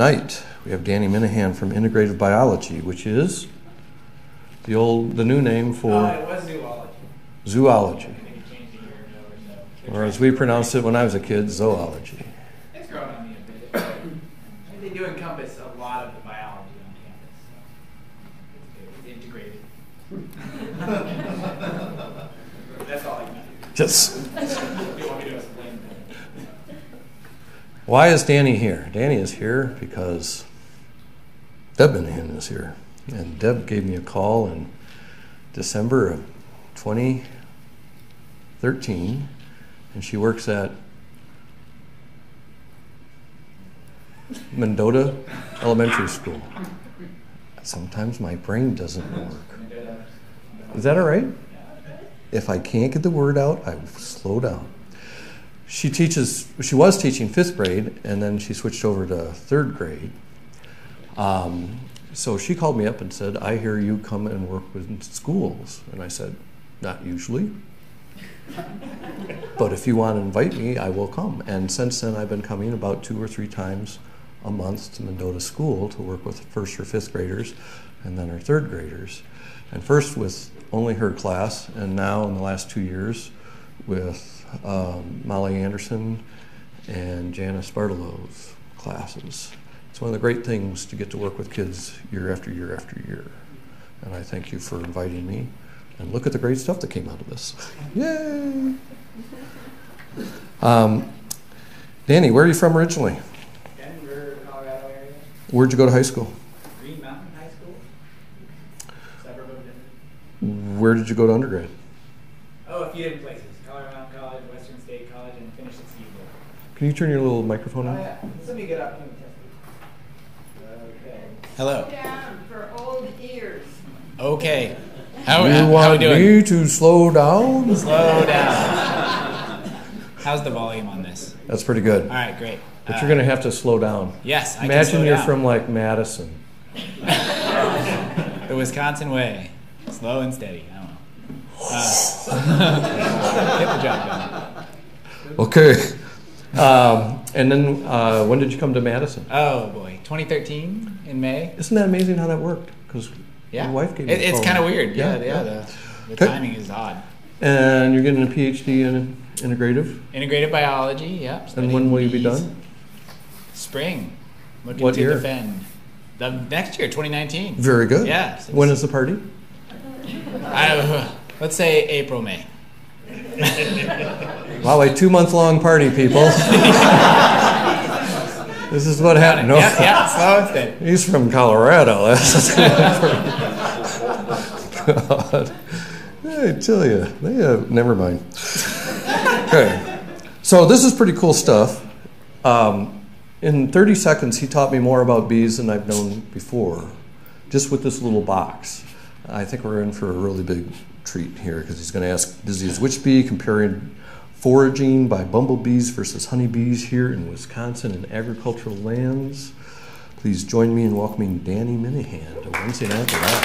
Tonight, we have Danny Minahan from Integrative Biology, which is the new name for... it was zoology. Zoology. I think it changed a year ago or so. Or as we pronounced it when I was a kid, zoology. It's grown on me a bit. I mean, they do encompass a lot of the biology on campus, so it's integrated. That's all I can do. Just... You want me to explain that? Why is Danny here? Danny is here because Deb Minahan is here. And Deb gave me a call in December of 2013, and she works at Mendota Elementary School. Sometimes my brain doesn't work. Is that all right? If I can't get the word out, I will slow down. She was teaching 5th grade, and then she switched over to 3rd grade. So she called me up and said, I hear you come and work with schools. And I said, not usually. But if you want to invite me, I will come. And since then, I've been coming about 2 or 3 times a month to Mendota School to work with 1st or 5th graders, and then our 3rd graders. And first with only her class, and now in the last 2 years with Molly Anderson and Janice Bartolow's classes. It's one of the great things to get to work with kids year after year after year. And I thank you for inviting me. And look at the great stuff that came out of this. Yay! Danny, where are you from originally? Denver, Colorado area. Where'd you go to high school? Green Mountain High School. Suburb of Denver. Where did you go to undergrad? Oh, a few different places. Colorado Mountain College, Western State College, and finished at Seaboard. Can you turn your little microphone on? Oh, yeah. Let me get up and test it. Okay. Hello. Down for old ears. Okay. You How we want doing? me to slow down? Slow down. How's the volume on this? That's pretty good. All right, great. But you're going to have to slow down. Yes, I can Imagine slow you're down. from like Madison. The Wisconsin way. Slow and steady. I don't know. Get the job done. Okay. And then when did you come to Madison? Oh, boy. 2013 in May. Isn't that amazing how that worked? Because Yeah. your wife gave me a It's phone. kind of weird. Yeah. Yeah. The Okay. timing is odd. And you're getting a PhD in integrative? Integrative biology, yeah. And when will you be bees. done? Spring. Looking What to year? defend. The next year, 2019. Very good. Yeah. When is the party? Let's say April, May. Wow, a 2-month-long party, people. This is what happened. No. Yeah, slow and steady. He's from Colorado. God. I tell you, they have, never mind. Okay, so this is pretty cool stuff. In 30 seconds, he taught me more about bees than I've known before, just with this little box. I think we're in for a really big treat here because he's going to ask disease which bee, comparing foraging by bumblebees versus honeybees here in Wisconsin and agricultural lands. Please join me in welcoming Danny Minahan to Wednesday Night Live.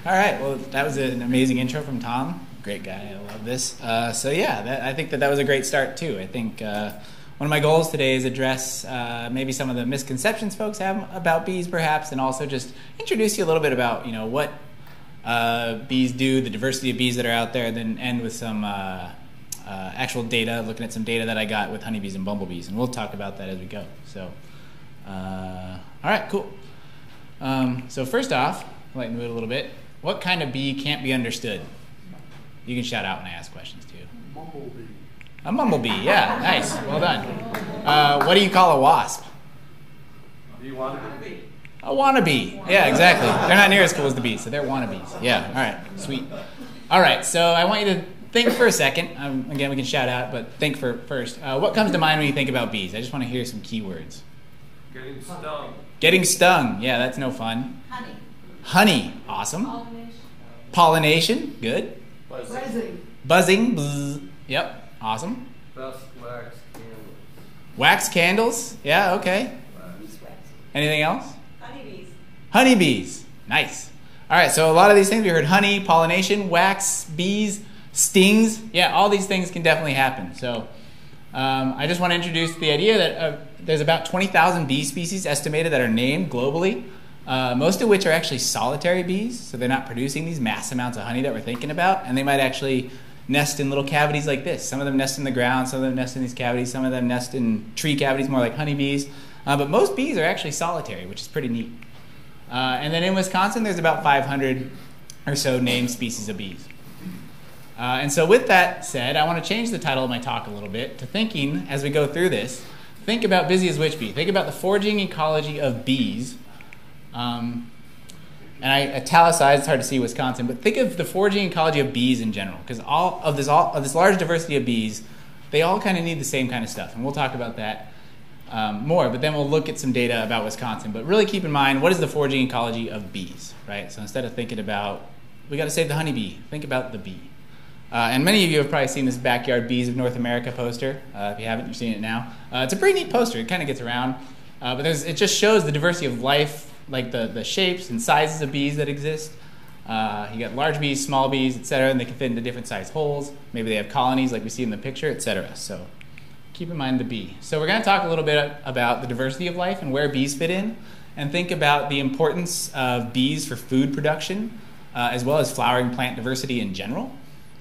All right, well, that was an amazing intro from Tom. Great guy, I love this. So yeah, I think that was a great start too. I think one of my goals today is address maybe some of the misconceptions folks have about bees perhaps, and also just introduce you a little bit about what bees do, the diversity of bees that are out there, and then end with some actual data, looking at some data that I got with honeybees and bumblebees, and we'll talk about that as we go. So, all right, cool. So first off, lighten the mood a little bit. What kind of bee can't be understood? You can shout out when I ask questions too. Bumblebee. A bumblebee, yeah, nice, well done. What do you call a wasp? Do you want to be? A wannabe, yeah, exactly. They're not near as cool as the bees, so they're wannabes. Yeah, all right, sweet. All right, so I want you to think for a second. Again, we can shout out, but think first. What comes to mind when you think about bees? I just want to hear some keywords. Getting stung. Getting stung, yeah, that's no fun. Honey. Honey, awesome. Pollination. Pollination, good. Buzzing. Buzzing, bzz. Yep, awesome. Best wax candles. Wax candles, yeah, okay. Beeswax. Anything else? Honeybees. Honeybees, nice. All right, so a lot of these things we heard: honey, pollination, wax, bees. Stings, yeah, all these things can definitely happen. So I just want to introduce the idea that there's about 20,000 bee species estimated that are named globally, most of which are actually solitary bees, so they're not producing these mass amounts of honey that we're thinking about, and they might actually nest in little cavities like this. Some of them nest in the ground, some of them nest in these cavities, some of them nest in tree cavities, more like honeybees, but most bees are actually solitary, which is pretty neat. And then in Wisconsin, there's about 500 or so named species of bees. And so with that said, I want to change the title of my talk a little bit to thinking, as we go through this, think about busy as witch bee. Think about the foraging ecology of bees. And I italicized, it's hard to see Wisconsin, but think of the foraging ecology of bees in general, because all of this large diversity of bees, they all kind of need the same kind of stuff. And we'll talk about that more, but then we'll look at some data about Wisconsin. But really keep in mind, what is the foraging ecology of bees, right? So instead of thinking about, we got to save the honeybee, think about the bee. And many of you have probably seen this Backyard Bees of North America poster. If you haven't, you're seeing it now. It's a pretty neat poster. It kind of gets around. But it just shows the diversity of life, like the shapes and sizes of bees that exist. You got large bees, small bees, et cetera, and they can fit into different size holes. Maybe they have colonies like we see in the picture, et cetera. So keep in mind the bee. So we're going to talk a little bit about the diversity of life and where bees fit in, and think about the importance of bees for food production, as well as flowering plant diversity in general.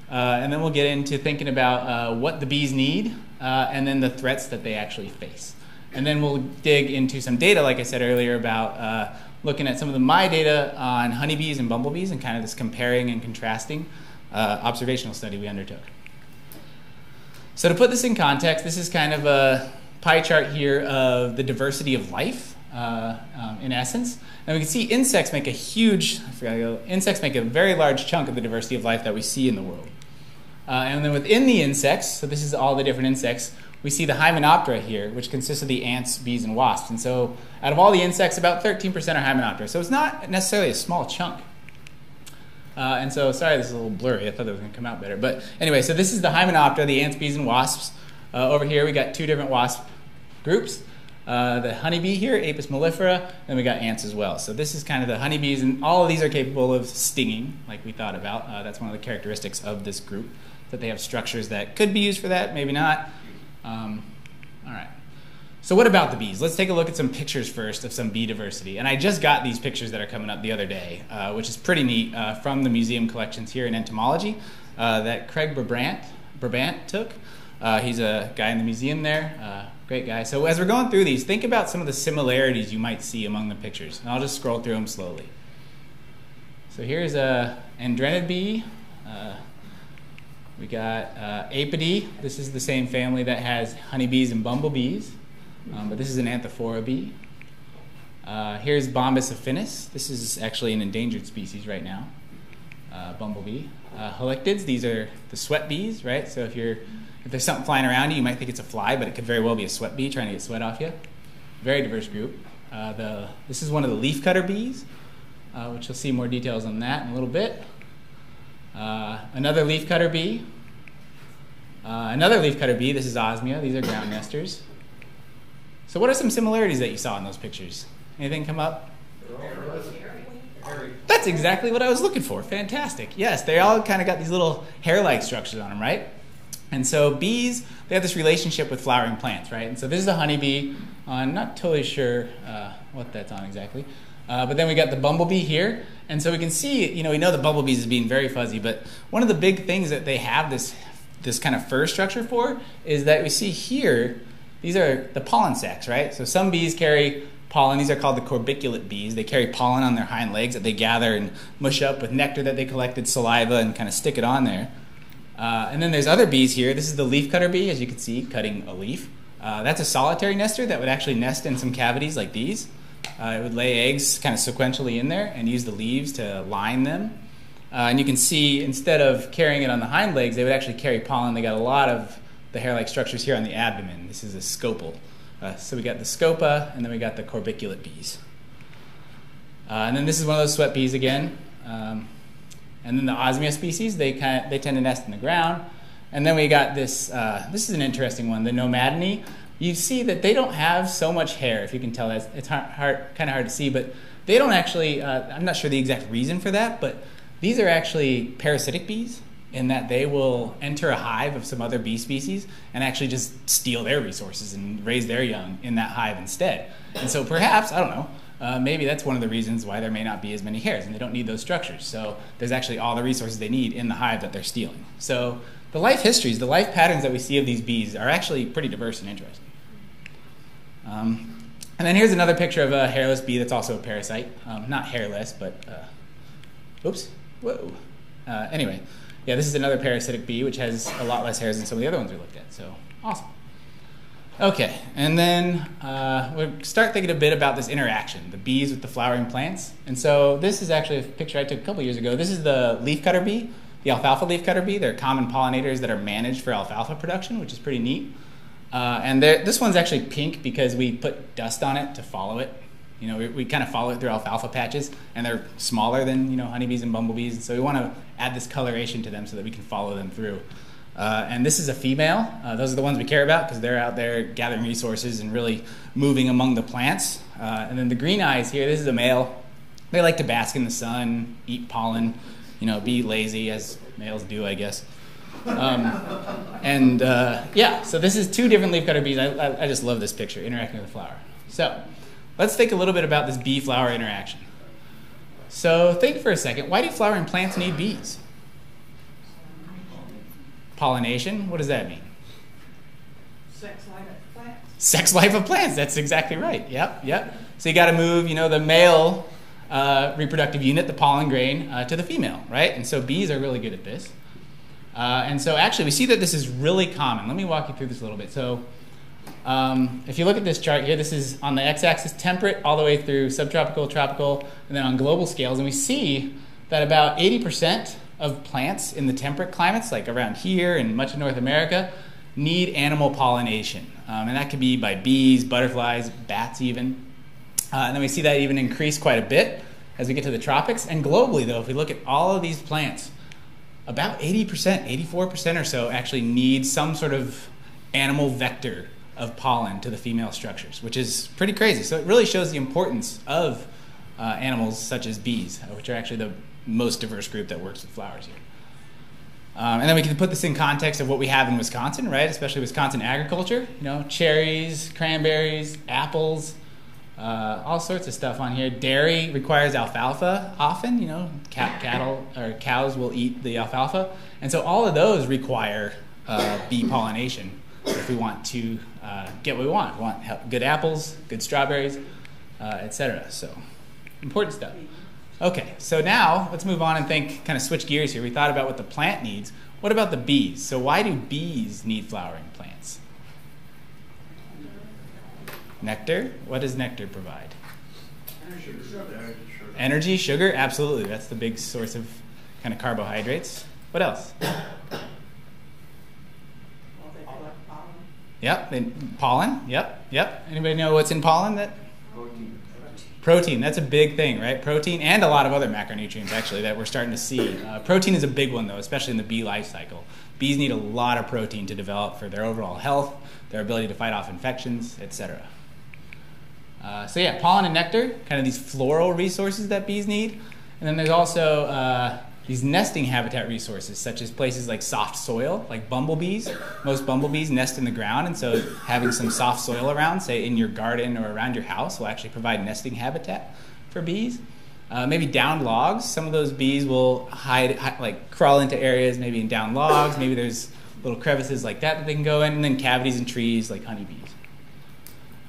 And then we'll get into thinking about what the bees need, and then the threats that they actually face. And then we'll dig into some data, like I said earlier, about looking at some of my data on honeybees and bumblebees and kind of this comparing and contrasting observational study we undertook. So to put this in context, this is kind of a pie chart here of the diversity of life in essence. And we can see insects make insects make a very large chunk of the diversity of life that we see in the world. And then within the insects, so this is all the different insects, we see the Hymenoptera here, which consists of the ants, bees, and wasps. And so out of all the insects, about 13% are Hymenoptera. So it's not necessarily a small chunk. And so, sorry, this is a little blurry. I thought that was going to come out better. But anyway, so this is the Hymenoptera, the ants, bees, and wasps. Over here, we got two different wasp groups. The honeybee here, Apis mellifera, then we got ants as well. So this is kind of the honeybees, and all of these are capable of stinging, like we thought about. That's one of the characteristics of this group, that they have structures that could be used for that, maybe not. All right. So what about the bees? Let's take a look at some pictures first of some bee diversity. And I just got these pictures that are coming up the other day, which is pretty neat, from the museum collections here in entomology that Craig Brabant took. He's a guy in the museum there. Great guy. So as we're going through these, think about some of the similarities you might see among the pictures. And I'll just scroll through them slowly. So here's a Andrenid bee. We got Apidae. This is the same family that has honeybees and bumblebees, but this is an Anthophora bee. Here's Bombus affinis. This is actually an endangered species right now, bumblebee. Halictids, these are the sweat bees, right? So if there's something flying around you, you might think it's a fly, but it could very well be a sweat bee trying to get sweat off you. Very diverse group. This is one of the leafcutter bees, which you'll see more details on that in a little bit. Another leafcutter bee. Another leafcutter bee, this is Osmia. These are ground nesters. So what are some similarities that you saw in those pictures? Anything come up? That's exactly what I was looking for. Fantastic. Yes, they all kind of got these little hair-like structures on them, right? And so bees, they have this relationship with flowering plants, right? And so this is a honeybee. I'm not totally sure what that's on exactly. But then we got the bumblebee here. And so we can see, we know the bumblebees is being very fuzzy, but one of the big things that they have this kind of fur structure for is that we see here, these are the pollen sacs, right? So some bees carry pollen. These are called the corbiculate bees. They carry pollen on their hind legs that they gather and mush up with nectar that they collected, saliva, and kind of stick it on there. And then there's other bees here. This is the leafcutter bee, as you can see, cutting a leaf. That's a solitary nester that would actually nest in some cavities like these. It would lay eggs kind of sequentially in there and use the leaves to line them. And you can see, instead of carrying it on the hind legs, they would actually carry pollen. They got a lot of the hair-like structures here on the abdomen. This is a scopal. So we got the scopa, and then we got the corbiculate bees. And then this is one of those sweat bees again. And then the Osmia species, they tend to nest in the ground. And then we got this, this is an interesting one, the Nomadinae. You see that they don't have so much hair, if you can tell. It's kind of hard to see, but they don't actually, I'm not sure the exact reason for that, but these are actually parasitic bees. in that they will enter a hive of some other bee species and actually just steal their resources and raise their young in that hive instead. And so perhaps, I don't know, maybe that's one of the reasons why there may not be as many hairs, and they don't need those structures. So there's actually all the resources they need in the hive that they're stealing. So the life histories, the life patterns that we see of these bees are actually pretty diverse and interesting. And then here's another picture of a hairless bee that's also a parasite. Not hairless, but, oops, whoa. Anyway, yeah, this is another parasitic bee, which has a lot less hairs than some of the other ones we looked at, so awesome. Okay, and then we'll start thinking a bit about this interaction, the bees with the flowering plants. And so this is actually a picture I took a couple years ago. This is the leafcutter bee, the alfalfa leafcutter bee. They're common pollinators that are managed for alfalfa production, which is pretty neat. And this one's actually pink because we put dust on it to follow it. You know, we kind of follow it through alfalfa patches, and they're smaller than, you know, honeybees and bumblebees. And so we want to add this coloration to them so that we can follow them through. And this is a female. Those are the ones we care about because they're out there gathering resources and really moving among the plants. And then the green eyes here, this is a male. They like to bask in the sun, eat pollen, you know, be lazy as males do, I guess. Yeah, so this is two different leafcutter bees. I just love this picture, interacting with the flower. So let's think a little bit about this bee-flower interaction. So think for a second, why do flowering plants need bees? Pollination, what does that mean? Sex life of plants. Sex life of plants, that's exactly right. Yep. So you got to move, you know, the male reproductive unit, the pollen grain, to the female, right? And so bees are really good at this. And so actually we see that this is really common. Let me walk you through this a little bit. So if you look at this chart here, this is on the x-axis temperate all the way through subtropical, tropical, and then on global scales. And we see that about 80% of plants in the temperate climates, like around here and much of North America, need animal pollination. And that could be by bees, butterflies, bats even. And then we see that even increase quite a bit as we get to the tropics. And globally, though, if we look at all of these plants, about 80%, 84% or so actually need some sort of animal vector of pollen to the female structures, which is pretty crazy. So it really shows the importance of animals such as bees, which are actually the most diverse group that works with flowers here. And then we can put this in context of what we have in Wisconsin, right? Especially Wisconsin agriculture, you know, cherries, cranberries, apples, all sorts of stuff on here. Dairy requires alfalfa often, you know, cattle or cows will eat the alfalfa. And so all of those require bee pollination if we want to get what we want. We want good apples, good strawberries, etc. So important stuff. Okay, so now let's move on and think, kind of switch gears here. We thought about what the plant needs. What about the bees? So why do bees need flowering plants? Nectar. What does nectar provide? Energy, sugar, absolutely. That's the big source of kind of carbohydrates. What else? Yep, pollen. Yep. Anybody know what's in pollen? Protein, that's a big thing, right? Protein and a lot of other macronutrients, actually, that we're starting to see. Protein is a big one, though, especially in the bee life cycle. Bees need a lot of protein to develop for their overall health, their ability to fight off infections, etc. So yeah, pollen and nectar, kind of these floral resources that bees need. And then there's also these nesting habitat resources, such as places like soft soil, like bumblebees. Most bumblebees nest in the ground, and so having some soft soil around, say in your garden or around your house, will actually provide nesting habitat for bees. Maybe down logs. Some of those bees will like crawl into areas, maybe in down logs. Maybe there's little crevices like that they can go in, and then cavities in trees like honeybees.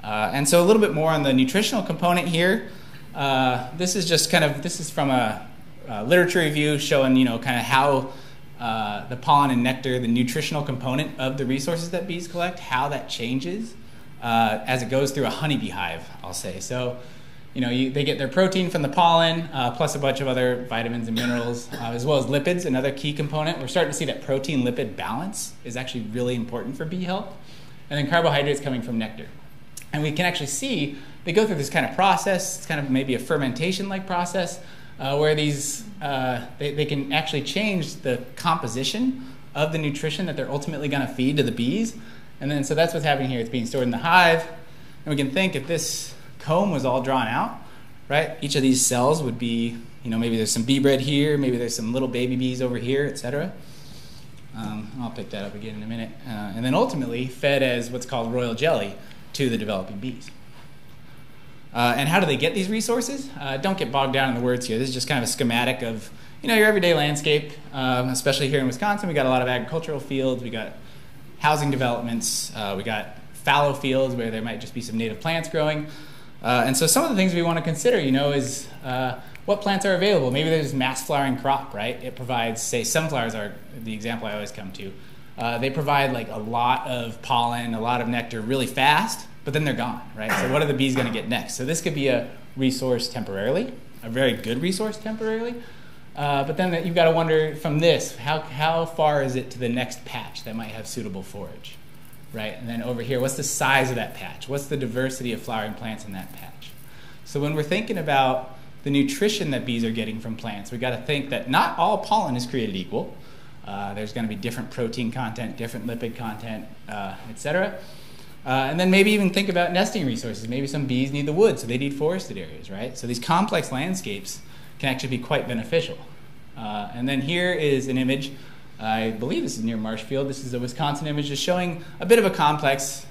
And so a little bit more on the nutritional component here. This is from a literature review showing, you know, kind of how the pollen and nectar, the nutritional component of the resources that bees collect, how that changes as it goes through a honeybee hive, I'll say. So, you know, they get their protein from the pollen, plus a bunch of other vitamins and minerals, as well as lipids, another key component. We're starting to see that protein-lipid balance is actually really important for bee health. And then carbohydrates coming from nectar. And we can actually see they go through this kind of process. It's kind of maybe a fermentation-like process where these they can actually change the composition of the nutrition that they're ultimately going to feed to the bees. And then so that's what's happening here. It's being stored in the hive. And we can think if this comb was all drawn out, right? Each of these cells would be, you know, maybe there's some bee bread here, maybe there's some little baby bees over here, etc. I'll pick that up again in a minute. And then ultimately fed as what's called royal jelly to the developing bees. And how do they get these resources? Don't get bogged down in the words here. This is just kind of a schematic of your everyday landscape, especially here in Wisconsin. We got a lot of agricultural fields. We got housing developments. We got fallow fields where there might just be some native plants growing. And so some of the things we want to consider, is what plants are available. Maybe there's mass flowering crop, right? It provides, say, sunflowers are the example I always come to. They provide like a lot of pollen, a lot of nectar really fast, but then they're gone, right? So what are the bees going to get next? So this could be a resource temporarily, a very good resource temporarily. But then you've got to wonder from this, how far is it to the next patch that might have suitable forage, right? And then over here, what's the size of that patch? What's the diversity of flowering plants in that patch? So when we're thinking about the nutrition that bees are getting from plants, we've got to think that not all pollen is created equal. There's going to be different protein content, different lipid content, etc. And then maybe even think about nesting resources. Maybe some bees need the wood, so they need forested areas, right? So these complex landscapes can actually be quite beneficial. And then here is an image. I believe this is near Marshfield. This is a Wisconsin image just showing a bit of a complex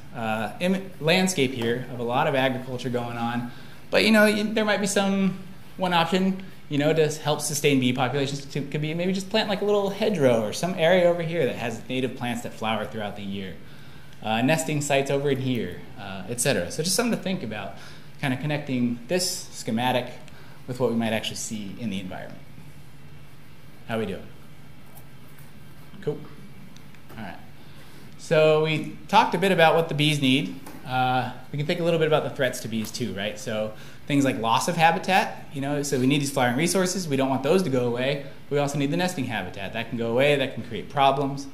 landscape here of a lot of agriculture going on. But there might be one option, to help sustain bee populations could be maybe just plant like a little hedgerow or some area over here that has native plants that flower throughout the year. Nesting sites over in here, etc. So just something to think about, kind of connecting this schematic with what we might actually see in the environment. How we doing? Cool. All right. So we talked a bit about what the bees need. We can think a little bit about the threats to bees too, right? So things like loss of habitat, so we need these flowering resources. We don't want those to go away. We also need the nesting habitat. That can go away. That can create problems.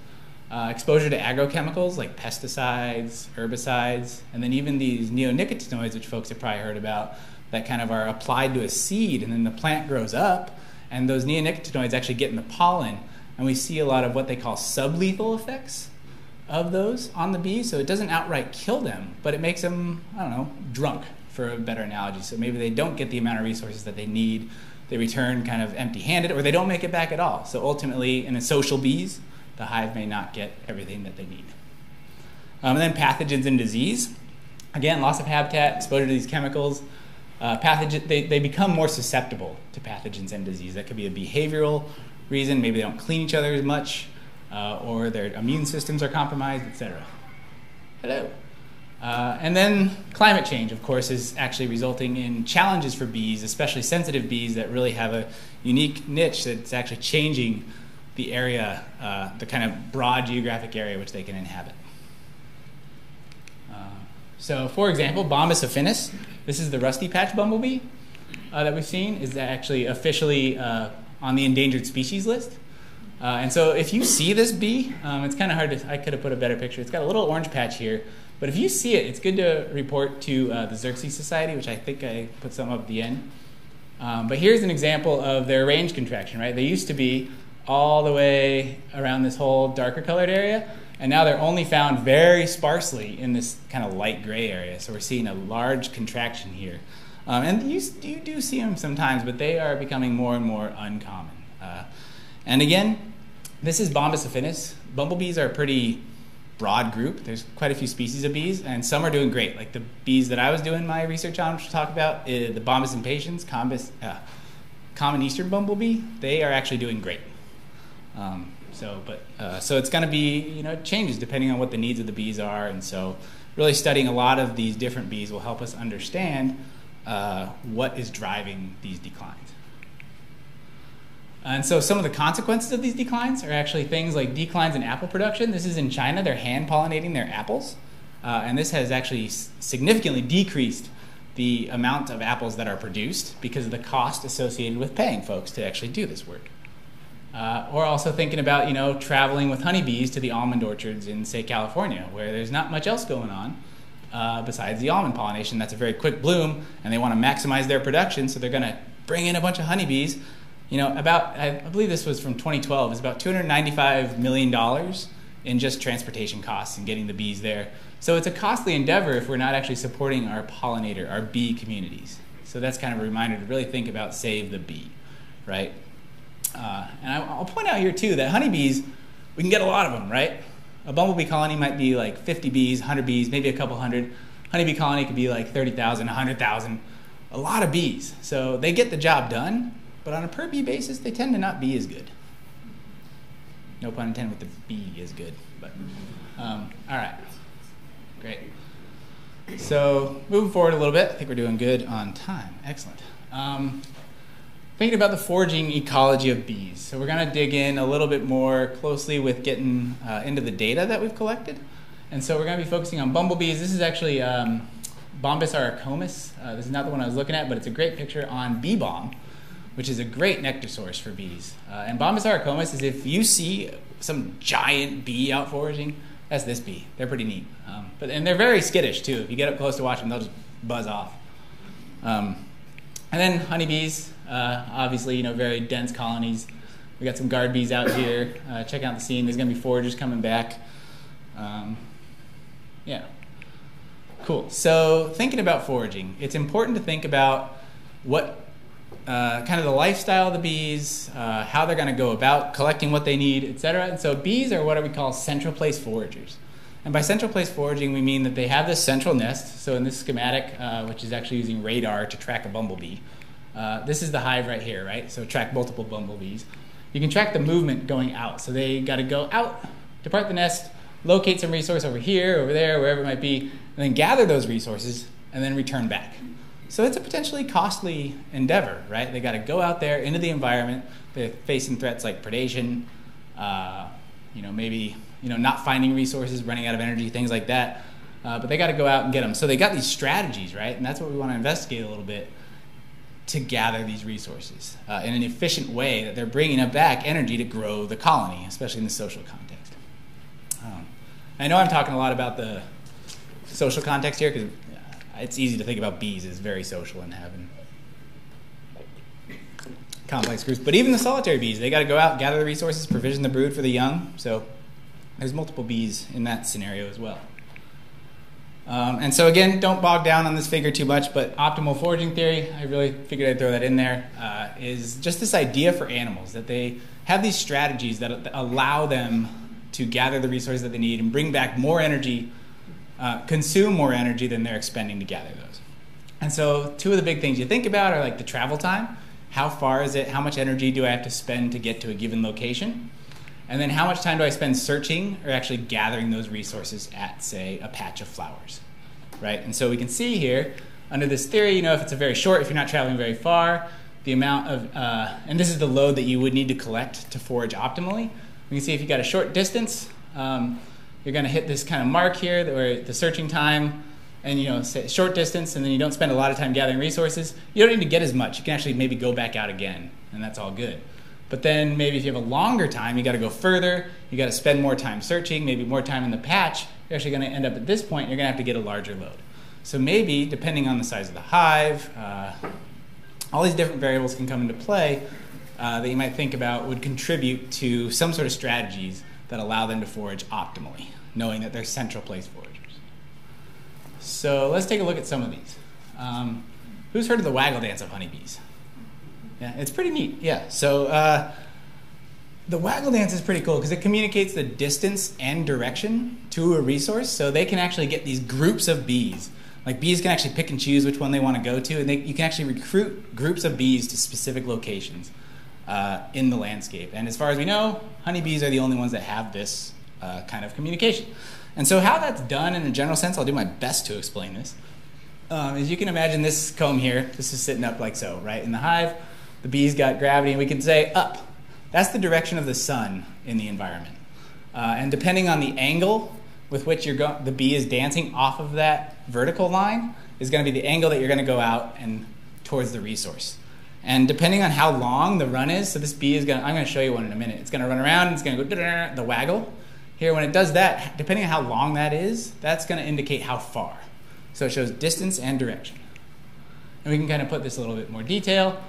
Exposure to agrochemicals like pesticides, herbicides, and then even these neonicotinoids, which folks have probably heard about, that kind of are applied to a seed, and then the plant grows up, and those neonicotinoids actually get in the pollen, and we see a lot of what they call sublethal effects of those on the bees. So it doesn't outright kill them, but it makes them, drunk, for a better analogy. So maybe they don't get the amount of resources that they need. They return kind of empty-handed, or they don't make it back at all. So ultimately, in social bees, the hive may not get everything that they need. And then pathogens and disease. Again, loss of habitat, exposure to these chemicals. They become more susceptible to pathogens and disease. That could be a behavioral reason. Maybe they don't clean each other as much, or their immune systems are compromised, etc. Hello. And then climate change, of course, is actually resulting in challenges for bees, especially sensitive bees that really have a unique niche that's actually changing the area, the kind of broad geographic area which they can inhabit. So, for example, Bombus affinis, this is the rusty patch bumblebee that we've seen, is actually officially on the endangered species list. And so if you see this bee, it's kind of hard to, I could have put a better picture. It's got a little orange patch here, but if you see it, it's good to report to the Xerxes Society, which I think I put some up at the end. But here's an example of their range contraction, right? They used to be all the way around this whole darker colored area, and now they're only found very sparsely in this kind of light gray area. So we're seeing a large contraction here. And you do see them sometimes, but they are becoming more and more uncommon. And again, this is Bombus affinis. Bumblebees are a pretty broad group. There's quite a few species of bees, and some are doing great. Like the bees that I was doing my research on, which we'll talk about, the Bombus impatiens, common eastern bumblebee, they are actually doing great. So it's going to be, it changes depending on what the needs of the bees are, and so really studying a lot of these different bees will help us understand what is driving these declines. And so some of the consequences of these declines are actually things like declines in apple production. This is in China. They're hand pollinating their apples, and this has actually significantly decreased the amount of apples that are produced because of the cost associated with paying folks to actually do this work. Or also thinking about, traveling with honeybees to the almond orchards in, say, California, where there's not much else going on besides the almond pollination. That's a very quick bloom, and they want to maximize their production, so they're going to bring in a bunch of honeybees. I believe this was from 2012, it's about $295 million in just transportation costs and getting the bees there. So it's a costly endeavor if we're not actually supporting our pollinator, our bee communities. So that's kind of a reminder to really think about save the bee, right? And I'll point out here too that honeybees we can get a lot of them, right? A bumblebee colony might be like 50 bees, 100 bees, maybe a couple hundred. Honeybee colony could be like 30,000, 100,000. A lot of bees. So they get the job done, but on a per bee basis, they tend to not be as good. No pun intended with the bee is good, but all right, great. So moving forward a little bit, I think we're doing good on time. Excellent. Thinking about the foraging ecology of bees. So we're going to dig in a little bit more closely with getting into the data that we've collected. And so we're going to be focusing on bumblebees. This is actually Bombus aracomus. This is not the one I was looking at, but it's a great picture on bee balm, which is a great nectar source for bees. And Bombus aracomus is if you see some giant bee out foraging, that's this bee. They're pretty neat. And they're very skittish, too. If you get up close to watch them, they'll just buzz off. And then honeybees, obviously, very dense colonies. We got some guard bees out here. Check out the scene. There's going to be foragers coming back. Yeah. Cool. So thinking about foraging, it's important to think about what kind of the lifestyle of the bees, how they're going to go about collecting what they need, etc. And so bees are what we call central place foragers. And by central place foraging, we mean that they have this central nest. So in this schematic, which is actually using radar to track a bumblebee, this is the hive right here, right? So track multiple bumblebees. You can track the movement going out. So they got to go out, depart the nest, locate some resource over here, over there, wherever it might be, and then gather those resources and then return back. So it's a potentially costly endeavor, right? They got to go out there into the environment. They're facing threats like predation, maybe not finding resources, running out of energy, things like that. But they got to go out and get them. So they got these strategies, right? And that's what we want to investigate a little bit to gather these resources in an efficient way that they're bringing up back energy to grow the colony, especially in the social context. I know I'm talking a lot about the social context here because it's easy to think about bees as very social and having complex groups. But even the solitary bees, they got to go out, gather the resources, provision the brood for the young. So there's multiple bees in that scenario as well. And so again, don't bog down on this figure too much, but optimal foraging theory, I really figured I'd throw that in there, is just this idea for animals, that they have these strategies that allow them to gather the resources that they need and bring back more energy, consume more energy than they're expending to gather those. And so two of the big things you think about are like the travel time. How far is it? How much energy do I have to spend to get to a given location? And then how much time do I spend searching or actually gathering those resources at, say, a patch of flowers, right? And so we can see here, under this theory, if it's a very short, if you're not traveling very far, the amount of, and this is the load that you would need to collect to forage optimally. We can see if you got a short distance, you're going to hit this kind of mark here where the searching time, and say short distance, and then you don't spend a lot of time gathering resources. You don't need to get as much. You can actually maybe go back out again, and that's all good. But then maybe if you have a longer time, you got to go further. You got to spend more time searching, maybe more time in the patch. You're actually going to end up at this point. You're going to have to get a larger load. So maybe, depending on the size of the hive, all these different variables can come into play that you might think about would contribute to some sort of strategies that allow them to forage optimally, knowing that they're central place foragers. So let's take a look at some of these. Who's heard of the waggle dance of honeybees? Yeah, it's pretty neat. Yeah, so the waggle dance is pretty cool because it communicates the distance and direction to a resource, so they can actually get these groups of bees. Like bees can actually pick and choose which one they want to go to, and you can actually recruit groups of bees to specific locations in the landscape. And as far as we know, honeybees are the only ones that have this kind of communication. And so how that's done in a general sense, I'll do my best to explain this, is you can imagine this comb here. This is sitting up like so, right? In the hive, the bees got gravity, and we can say up. That's the direction of the sun in the environment. And depending on the angle with which the bee is dancing off of that vertical line is going to be the angle that you're going to go out and towards the resource. And depending on how long the run is, so this bee is going to, I'm going to show you one in a minute. It's going to run around, and it's going to go the waggle. Here, when it does that, depending on how long that is, that's going to indicate how far. So it shows distance and direction. And we can kind of put this a little bit more detail.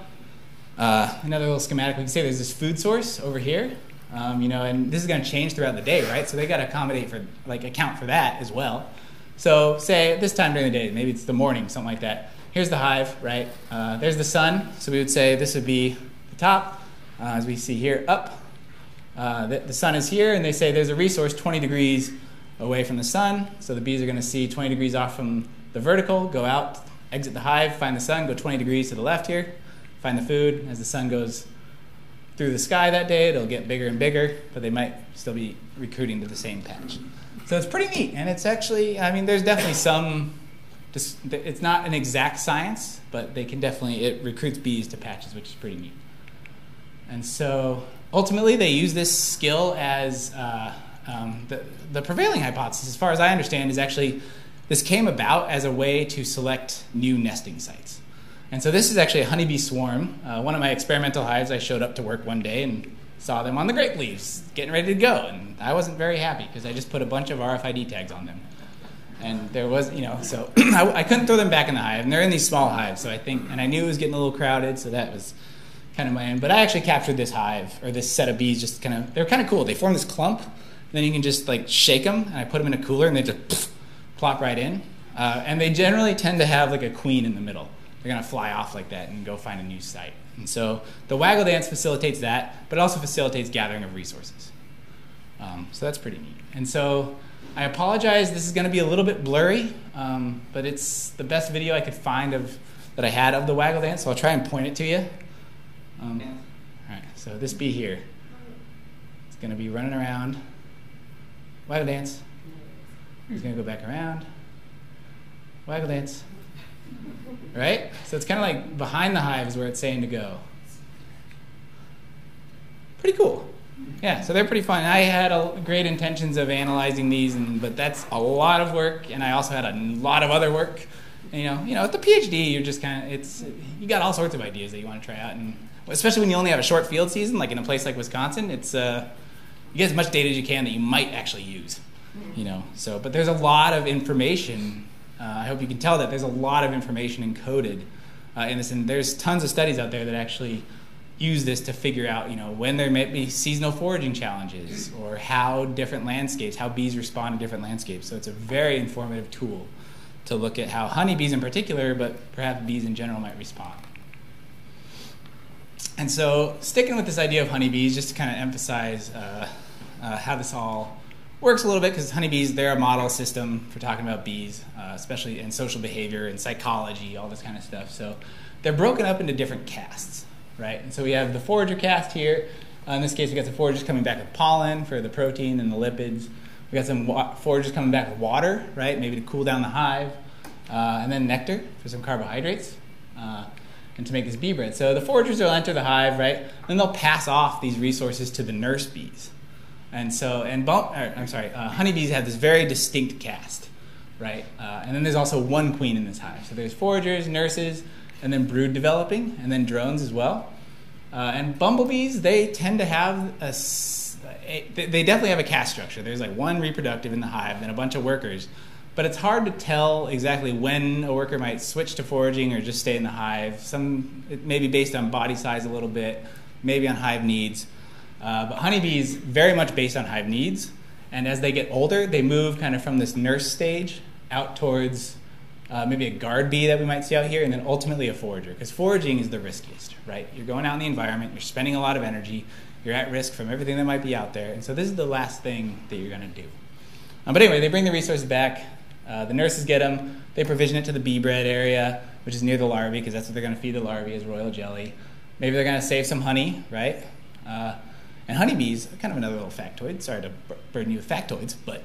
Another little schematic, we can say there's this food source over here, and this is going to change throughout the day, right? So they got to account for that as well. So say at this time during the day, maybe it's the morning, something like that. Here's the hive, right? There's the sun, so we would say this would be the top, as we see here, up. the sun is here, and they say there's a resource 20 degrees away from the sun. So the bees are going to see 20 degrees off from the vertical, go out, exit the hive, find the sun, go 20 degrees to the left here, find the food. As the sun goes through the sky that day, it'll get bigger and bigger, but they might still be recruiting to the same patch. So it's pretty neat, and it's actually, I mean, there's definitely some, it's not an exact science, but they can definitely, it recruits bees to patches, which is pretty neat. And so ultimately they use this skill as the prevailing hypothesis, as far as I understand, is actually this came about as a way to select new nesting sites. And so this is actually a honeybee swarm. One of my experimental hives, I showed up to work one day and saw them on the grape leaves, getting ready to go. And I wasn't very happy because I just put a bunch of RFID tags on them. And there was, you know, so I couldn't throw them back in the hive. And they're in these small hives, so I think, and I knew it was getting a little crowded, so that was kind of my end. But I actually captured this hive, or this set of bees, just kind of, they're kind of cool. They form this clump, and then you can just like shake them, and I put them in a cooler, and they just plop right in. And they generally tend to have like a queen in the middle. They're going to fly off like that and go find a new site. And so the Waggle Dance facilitates that, but it also facilitates gathering of resources. So that's pretty neat. And so I apologize, this is going to be a little bit blurry, but it's the best video I could find that I had of the Waggle Dance, so I'll try and point it to you. All right, so this bee here is going to be running around. Waggle Dance. He's going to go back around. Waggle Dance. Right? So it's kind of like behind the hive is where it's saying to go. Pretty cool. Yeah, so they're pretty fun. I had great intentions of analyzing these, but that's a lot of work, and I also had a lot of other work. And, you know, at the PhD, you're just kind of, you got all sorts of ideas that you want to try out, and especially when you only have a short field season, like in a place like Wisconsin, it's you get as much data as you can that you might actually use. You know, so but there's a lot of information. I hope you can tell that there's a lot of information encoded in this, and there's tons of studies out there that actually use this to figure out, you know, when there may be seasonal foraging challenges or how different landscapes, how bees respond to different landscapes. So it's a very informative tool to look at how honeybees in particular, but perhaps bees in general might respond. And so sticking with this idea of honeybees, just to kind of emphasize how this all works a little bit, because honeybees, they're a model system for talking about bees, especially in social behavior and psychology, all this kind of stuff. So they're broken up into different castes. Right, and so we have the forager caste here. In this case, we got the foragers coming back with pollen for the protein and the lipids. We got some foragers coming back with water, right, maybe to cool down the hive, and then nectar for some carbohydrates, and to make this bee bread. So the foragers will enter the hive, right, then they'll pass off these resources to the nurse bees. And so, honeybees have this very distinct caste, right, and then there's also one queen in this hive. So there's foragers, nurses, and then brood developing, and then drones as well. And bumblebees, they tend to have they definitely have a caste structure. There's like one reproductive in the hive, then a bunch of workers. But it's hard to tell exactly when a worker might switch to foraging or just stay in the hive. It may be based on body size a little bit, maybe on hive needs. But honeybees, very much based on hive needs. And as they get older, they move kind of from this nurse stage out towards maybe a guard bee that we might see out here, and then ultimately a forager, because foraging is the riskiest, right? You're going out in the environment, you're spending a lot of energy, you're at risk from everything that might be out there, and so this is the last thing that you're going to do. But anyway, they bring the resources back, the nurses get them, they provision it to the bee bread area, which is near the larvae, because that's what they're going to feed the larvae as royal jelly. Maybe they're going to save some honey, right? And honeybees, kind of another little factoid, sorry to burden you with factoids, but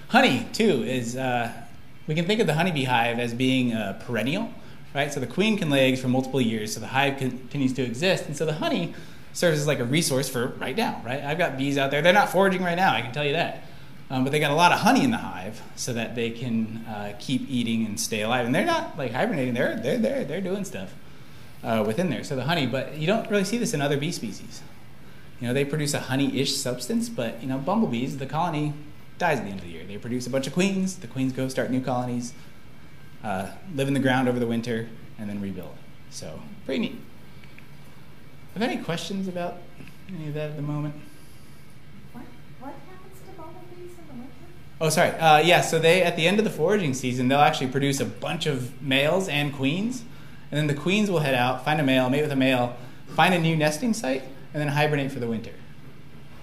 honey, too, is... we can think of the honeybee hive as being perennial, right? So the queen can lay eggs for multiple years, so the hive continues to exist, and so the honey serves as like a resource for right now, right? I've got bees out there. They're not foraging right now, I can tell you that. But they got a lot of honey in the hive so that they can keep eating and stay alive. And they're not like hibernating, they're doing stuff within there. So the honey, but you don't really see this in other bee species. You know, they produce a honey-ish substance, but you know, bumblebees, the colony dies at the end of the year. They produce a bunch of queens. The queens go start new colonies, live in the ground over the winter, and then rebuild. So pretty neat. Are there any questions about any of that at the moment? What happens to bumblebees in the winter? Oh, sorry. Yeah, so they, at the end of the foraging season, they'll actually produce a bunch of males and queens. And then the queens will head out, find a male, mate with a male, find a new nesting site, and then hibernate for the winter.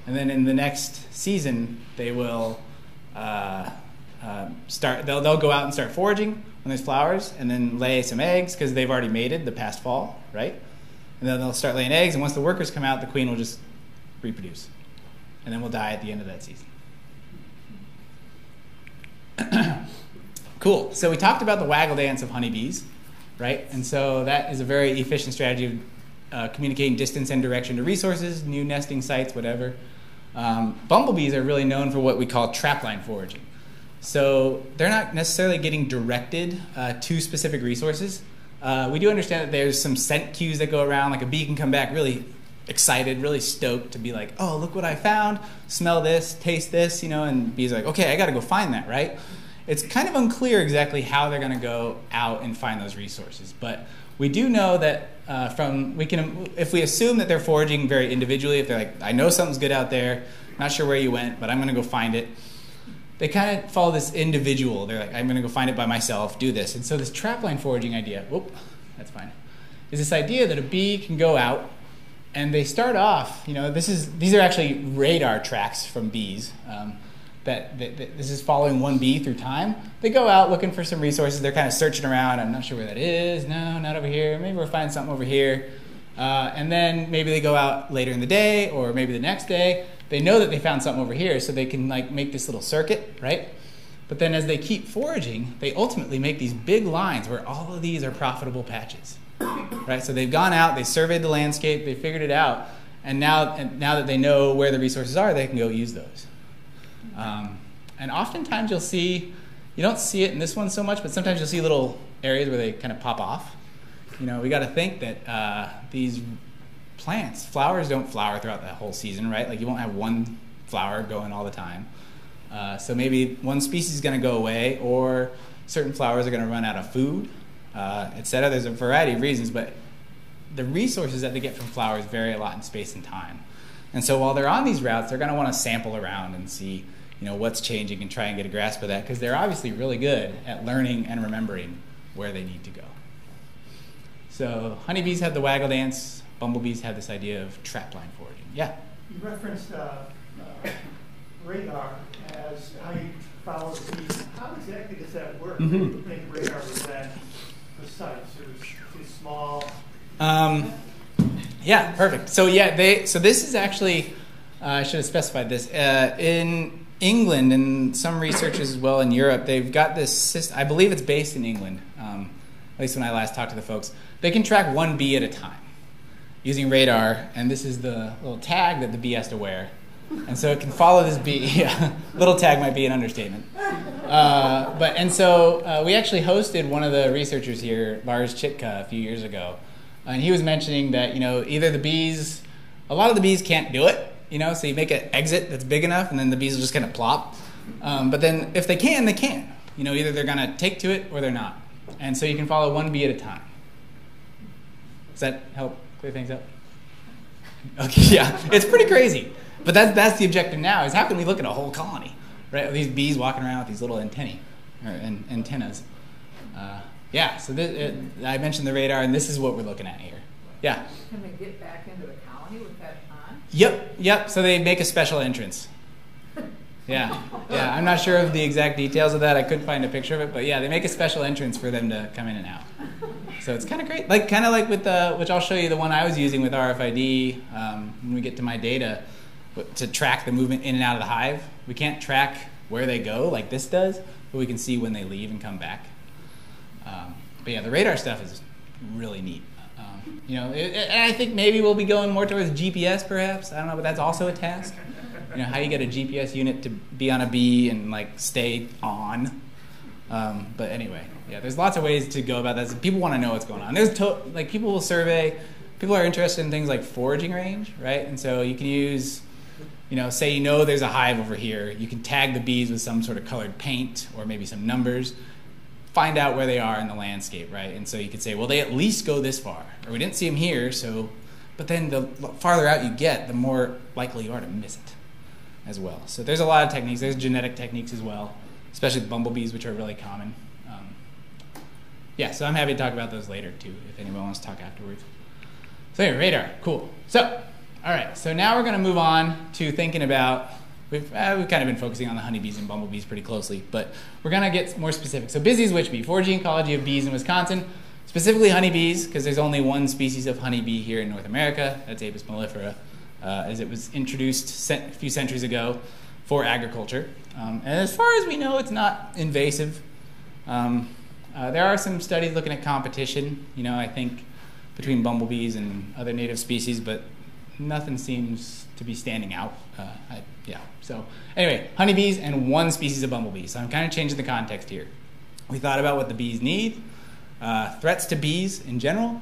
And then in the next season, they will they'll go out and start foraging when there's flowers, and then lay some eggs because they've already mated the past fall, right? And then they'll start laying eggs, and once the workers come out, the queen will just reproduce. And then we'll die at the end of that season. Cool. So we talked about the waggle dance of honeybees, right? And so that is a very efficient strategy of communicating distance and direction to resources, new nesting sites, whatever. Bumblebees are really known for what we call trapline foraging. So they're not necessarily getting directed to specific resources. We do understand that there's some scent cues that go around, like a bee can come back really excited, really stoked to be like, oh, look what I found, smell this, taste this, and bees are like, okay, I got to go find that, right? It's kind of unclear exactly how they're going to go out and find those resources, but we do know that if we assume that they're foraging very individually, if they're like, I know something's good out there, not sure where you went, but I'm going to go find it. They kind of follow this individual. They're like, I'm going to go find it by myself, do this. And so this trapline foraging idea, whoop, that's fine, is this idea that a bee can go out and they start off, these are actually radar tracks from bees. This is following one bee through time. They go out looking for some resources. They're kind of searching around. I'm not sure where that is. No, not over here. Maybe we're finding something over here. And then maybe they go out later in the day or maybe the next day. They know that they found something over here, so they can make this little circuit, right? But then as they keep foraging, they ultimately make these big lines where all of these are profitable patches, right? So they've gone out, they surveyed the landscape, they figured it out, and now that they know where the resources are, they can go use those. And oftentimes you'll see, you don't see it in this one so much, but sometimes you'll see little areas where they kind of pop off. We got to think that these plants, flowers don't flower throughout the whole season, right? Like you won't have one flower going all the time. So maybe one species is going to go away, or certain flowers are going to run out of food, etc. There's a variety of reasons, but the resources that they get from flowers vary a lot in space and time. And so while they're on these routes, they're going to want to sample around and see, what's changing and try and get a grasp of that, because they're obviously really good at learning and remembering where they need to go. So honeybees have the waggle dance. Bumblebees have this idea of trapline foraging. Yeah? You referenced radar as how you follow the bees. How exactly does that work? Mm-hmm. You think radar was that precise or too small? Yeah, perfect. So yeah, so this is actually, I should have specified this. In England and some researchers as well in Europe, they've got this system, I believe it's based in England, at least when I last talked to the folks. They can track one bee at a time using radar, and this is the little tag that the bee has to wear. And so it can follow this bee. Yeah, little tag might be an understatement. So we actually hosted one of the researchers here, Lars Chitka, a few years ago. And he was mentioning that, either a lot of the bees can't do it, so you make an exit that's big enough, and then the bees will just kind of plop. But then if they can, they can. Either they're going to take to it or they're not. And so you can follow one bee at a time. Does that help clear things up? Okay, yeah, it's pretty crazy. But that's the objective now, is how can we look at a whole colony, right? With these bees walking around with these little antennas. Yeah, so I mentioned the radar, and this is what we're looking at here. Yeah? Can they get back into the colony with that on? Yep, so they make a special entrance. Yeah, I'm not sure of the exact details of that. I couldn't find a picture of it, but yeah, they make a special entrance for them to come in and out. So it's kind of great, kind of like with which I'll show you the one I was using with RFID when we get to my data to track the movement in and out of the hive. We can't track where they go like this does, but we can see when they leave and come back. But yeah, the radar stuff is really neat. And I think maybe we'll be going more towards GPS perhaps. I don't know, but that's also a task. How you get a GPS unit to be on a bee and stay on. But anyway, yeah, there's lots of ways to go about that. People want to know what's going on. There's people will survey. People are interested in things like foraging range, right? And so you can use, say there's a hive over here. You can tag the bees with some sort of colored paint or maybe some numbers. Find out where they are in the landscape, right? And so you could say, well, they at least go this far, or we didn't see them here. So, but then the farther out you get, the more likely you are to miss it as well. So there's a lot of techniques. There's genetic techniques as well, especially with bumblebees, which are really common. Yeah, so I'm happy to talk about those later too, if anyone wants to talk afterwards. So anyway, radar, cool. So All right, so now we're going to move on to thinking about, we've kind of been focusing on the honeybees and bumblebees pretty closely, but we're going to get more specific. So Busy's witch bee, foraging ecology of bees in Wisconsin, specifically honeybees, because there's only one species of honeybee here in North America, that's Apis mellifera, as it was introduced a few centuries ago for agriculture. And as far as we know, it's not invasive. There are some studies looking at competition, I think, between bumblebees and other native species, but nothing seems to be standing out. So anyway, honeybees and one species of bumblebees. So I'm kind of changing the context here. We thought about what the bees need, threats to bees in general.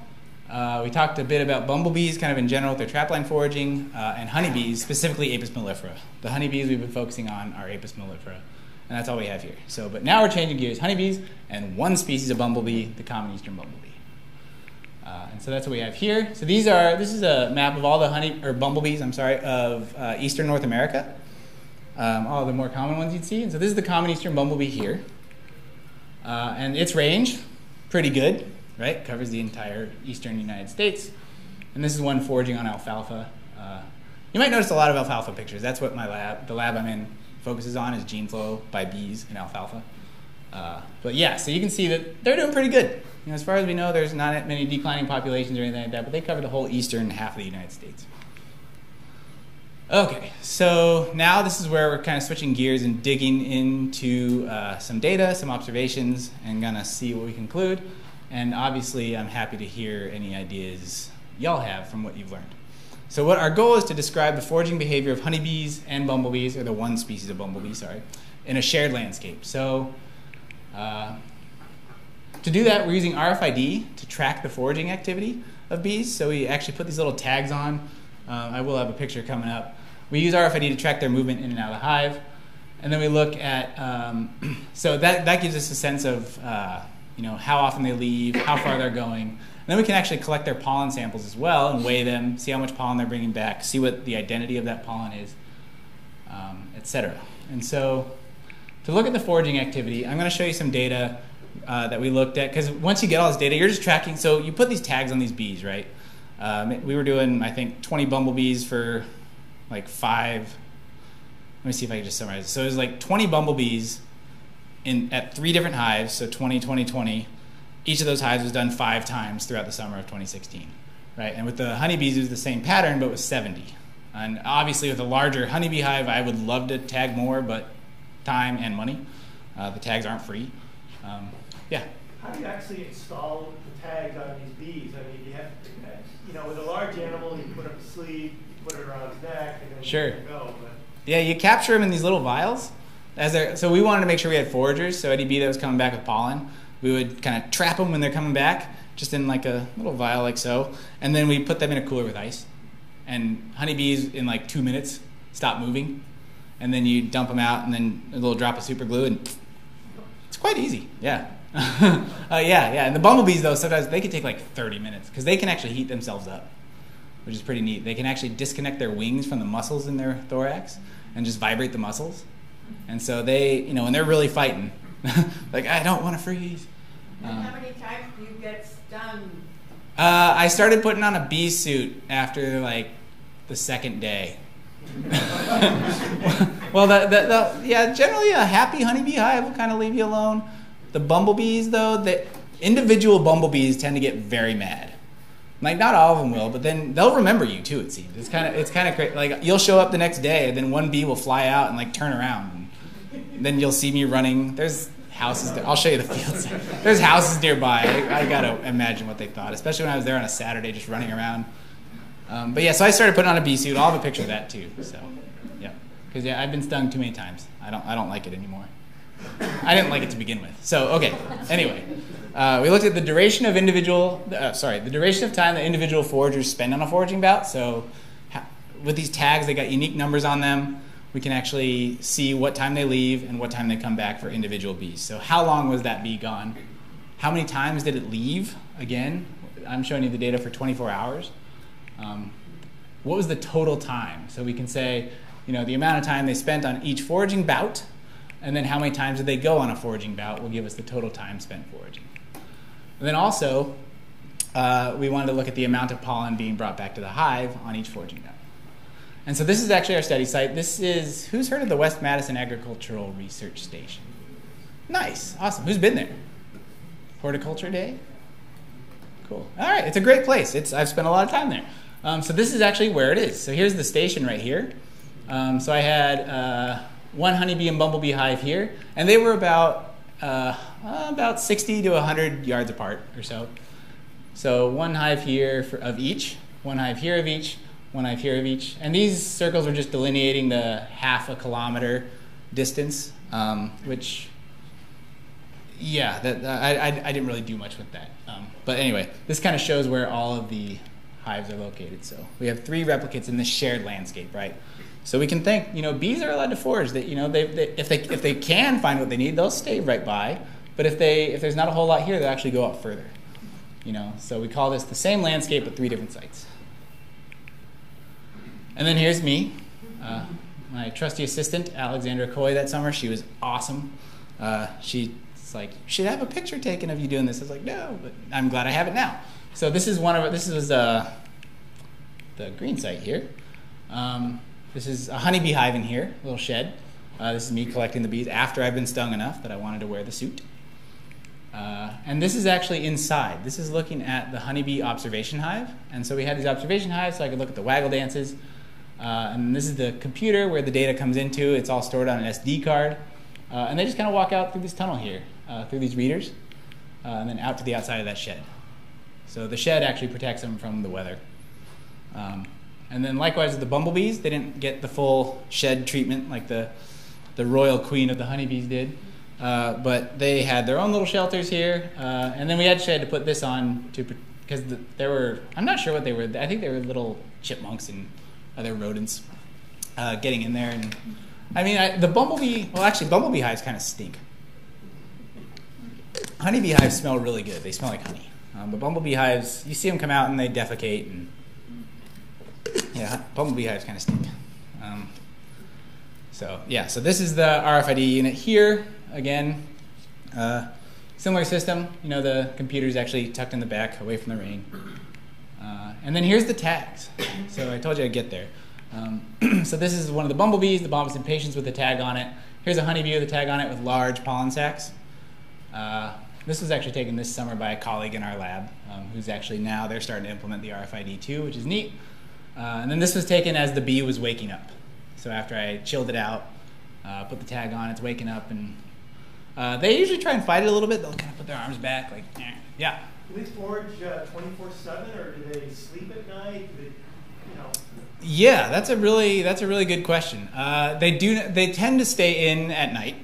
We talked a bit about bumblebees kind of in general with their trapline foraging, and honeybees, specifically Apis mellifera. The honeybees we've been focusing on are Apis mellifera, and that's all we have here. So, but now we're changing gears, honeybees and one species of bumblebee, the common eastern bumblebee. And so that's what we have here. So this is a map of all the bumblebees, of eastern North America. All the more common ones you'd see. And so this is the common eastern bumblebee here. And its range, pretty good, right? Covers the entire eastern United States. And this is one foraging on alfalfa. You might notice a lot of alfalfa pictures. That's what the lab I'm in focuses on, is gene flow by bees in alfalfa. But yeah, so you can see that they're doing pretty good. As far as we know, there's not many declining populations or anything like that, but they cover the whole eastern half of the United States. Okay, so now this is where we're kind of switching gears and digging into some data, some observations, and gonna see what we conclude. And obviously, I'm happy to hear any ideas y'all have from what you've learned. So what our goal is to describe the foraging behavior of honeybees and bumblebees, or the one species of bumblebee, in a shared landscape. So to do that, we're using RFID to track the foraging activity of bees. So we actually put these little tags on. I will have a picture coming up. We use RFID to track their movement in and out of the hive. And then we look at, so that gives us a sense of how often they leave, how far they're going. And then we can actually collect their pollen samples as well and weigh them, see how much pollen they're bringing back, see what the identity of that pollen is, etc. And so to look at the foraging activity, I'm going to show you some data that we looked at, because once you get all this data, you're just tracking. So you put these tags on these bees, right? We were doing, I think, 20 bumblebees for like 5. Let me see if I can just summarize it. So it was like 20 bumblebees at 3 different hives, so 20, 20, 20. Each of those hives was done 5 times throughout the summer of 2016, right? And with the honeybees, it was the same pattern, but with 70. And obviously, with a larger honeybee hive, I would love to tag more, but time and money. The tags aren't free. Yeah. How do you actually install the tags on these bees? I mean, you have, with a large animal, you put up a sleeve, you put it around its neck, and then sure. you go. But yeah, you capture them in these little vials. So we wanted to make sure we had foragers. So any bee that was coming back with pollen, we would kind of trap them when they're coming back, just in like a little vial like so. And then we put them in a cooler with ice. And honeybees, in like 2 minutes, stop moving. And then you dump them out, and then a little drop of super glue, and it's quite easy. Yeah. Yeah. And the bumblebees, though, sometimes they can take like 30 minutes because they can actually heat themselves up, which is pretty neat. They can actually disconnect their wings from the muscles in their thorax and just vibrate the muscles. And so they, when they're really fighting, like, I don't want to freeze. And how many times do you get stung? I started putting on a bee suit after like the second day. Well, generally a happy honeybee hive will kind of leave you alone. The bumblebees, though, the individual bumblebees tend to get very mad. Like, not all of them will, but then they'll remember you too. It seems it's kind of crazy. Like, you'll show up the next day, and then one bee will fly out and like turn around, and then you'll see me running. There's houses there. I'll show you the fields. There's houses nearby. I gotta imagine what they thought, especially when I was there on a Saturday just running around. But yeah, so I started putting on a bee suit. I'll have a picture of that too. So yeah, because I've been stung too many times. I don't like it anymore. I didn't like it to begin with. So okay. Anyway, we looked at the duration of the duration of time that individual foragers spend on a foraging bout. So with these tags, they got unique numbers on them. We can actually see what time they leave and what time they come back for individual bees. So how long was that bee gone? How many times did it leave? Again, I'm showing you the data for 24 hours. What was the total time? So we can say, the amount of time they spent on each foraging bout, and then how many times did they go on a foraging bout will give us the total time spent foraging. And then also, we wanted to look at the amount of pollen being brought back to the hive on each foraging bout. And so this is actually our study site. This is, who's heard of the West Madison Agricultural Research Station? Nice, awesome. Who's been there? Horticulture Day? Cool. All right, it's a great place. I've spent a lot of time there. So this is actually where it is. So here's the station right here. So I had one honeybee and bumblebee hive here, and they were about 60 to 100 yards apart or so. So one hive here of each, one hive here of each, one hive here of each. And these circles are just delineating the half a kilometer distance, which, yeah, I didn't really do much with that. But anyway, this kind of shows where all of the hives are located. So we have 3 replicates in this shared landscape, right? So we can think, bees are allowed to forage. That if they can find what they need, they'll stay right by. But if there's not a whole lot here, they'll actually go out further. So we call this the same landscape but 3 different sites. And then here's me, my trusty assistant, Alexandra Coy, that summer. She was awesome. She's like, you should have a picture taken of you doing this. I was like, no, but I'm glad I have it now. So this was the green site here. This is a honeybee hive in here, a little shed. This is me collecting the bees after I've been stung enough that I wanted to wear the suit. And this is actually inside. This is looking at the honeybee observation hive. And so we had these observation hives so I could look at the waggle dances. And this is the computer where the data comes into. It's all stored on an SD card. And they just kind of walk out through this tunnel here, through these readers, and then out to the outside of that shed. So the shed actually protects them from the weather. And then likewise with the bumblebees, they didn't get the full shed treatment like the royal queen of the honeybees did. But they had their own little shelters here. And then we had shed to put this on because there were, I'm not sure what they were. I think they were little chipmunks and other rodents getting in there. And I mean, the bumblebee, well actually bumblebee hives kind of stink. Honeybee hives smell really good. They smell like honey. But bumblebee hives, you see them come out and they defecate, and yeah, bumblebee hives kind of stink. So this is the RFID unit here. Again, similar system. The computer's actually tucked in the back, away from the rain. And then here's the tags. So I told you I'd get there. So this is one of the bumblebees, the bombus impatiens with the tag on it. Here's a honeybee with a tag on it with large pollen sacs. This was actually taken this summer by a colleague in our lab, who's actually now, they're starting to implement the RFID too, which is neat. And then this was taken as the bee was waking up. So after I chilled it out, put the tag on, it's waking up, and they usually try and fight it a little bit. They'll kind of put their arms back, like, yeah. Do they forage 24/7, or do they sleep at night? Do they, Yeah, that's a really good question. They tend to stay in at night,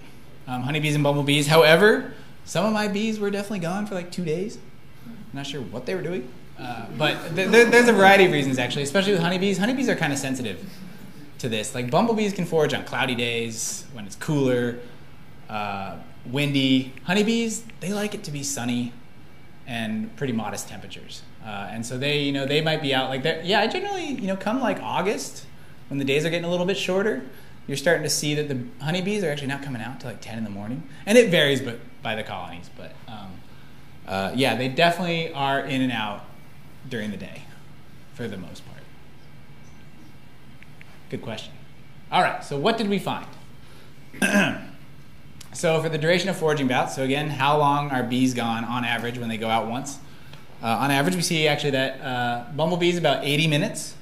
honeybees and bumblebees. However, some of my bees were definitely gone for like 2 days. I'm not sure what they were doing, but there's a variety of reasons actually, especially with honeybees. Honeybees are kind of sensitive to this. Like bumblebees can forage on cloudy days when it's cooler, windy. Honeybees, they like it to be sunny and pretty modest temperatures. And so they might be out like that. Yeah, I generally, come like August, when the days are getting a little bit shorter, you're starting to see that the honeybees are actually not coming out till like 10 in the morning. And it varies by the colonies, but yeah, they definitely are in and out during the day for the most part. Good question. All right, so what did we find? So for the duration of foraging bouts, so again, how long are bees gone on average when they go out once? On average, we see actually that bumblebees about 80 minutes,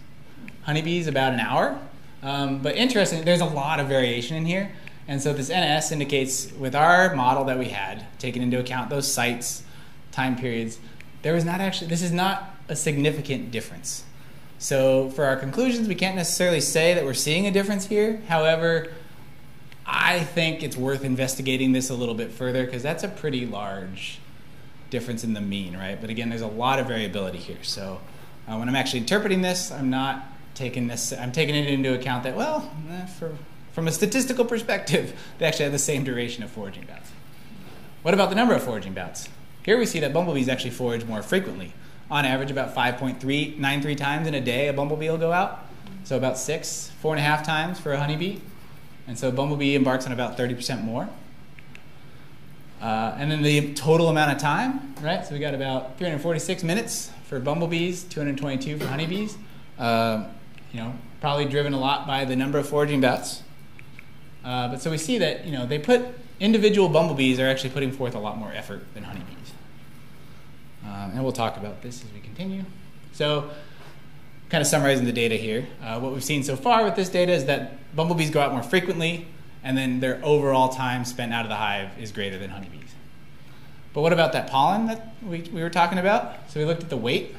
honeybees about an hour. But interesting, there's a lot of variation in here. And so this NS indicates with our model that we had, taking into account those sites, time periods, this is not a significant difference. So for our conclusions, we can't necessarily say that we're seeing a difference here. However, I think it's worth investigating this a little bit further because that's a pretty large difference in the mean, right? But again, there's a lot of variability here. So when I'm actually interpreting this, I'm taking it into account that, well, from a statistical perspective, they actually have the same duration of foraging bouts. What about the number of foraging bouts? Here we see that bumblebees actually forage more frequently. On average, about 5.393 times in a day a bumblebee will go out. So about 4.5 times for a honeybee. And so a bumblebee embarks on about 30% more. And then the total amount of time, right? So we got about 346 minutes for bumblebees, 222 for honeybees. probably driven a lot by the number of foraging bouts. But so we see that they put individual bumblebees are actually putting forth a lot more effort than honeybees. And we'll talk about this as we continue. So kind of summarizing the data here. What we've seen so far with this data is that bumblebees go out more frequently, and then their overall time spent out of the hive is greater than honeybees. But what about that pollen that we were talking about? So we looked at the weight.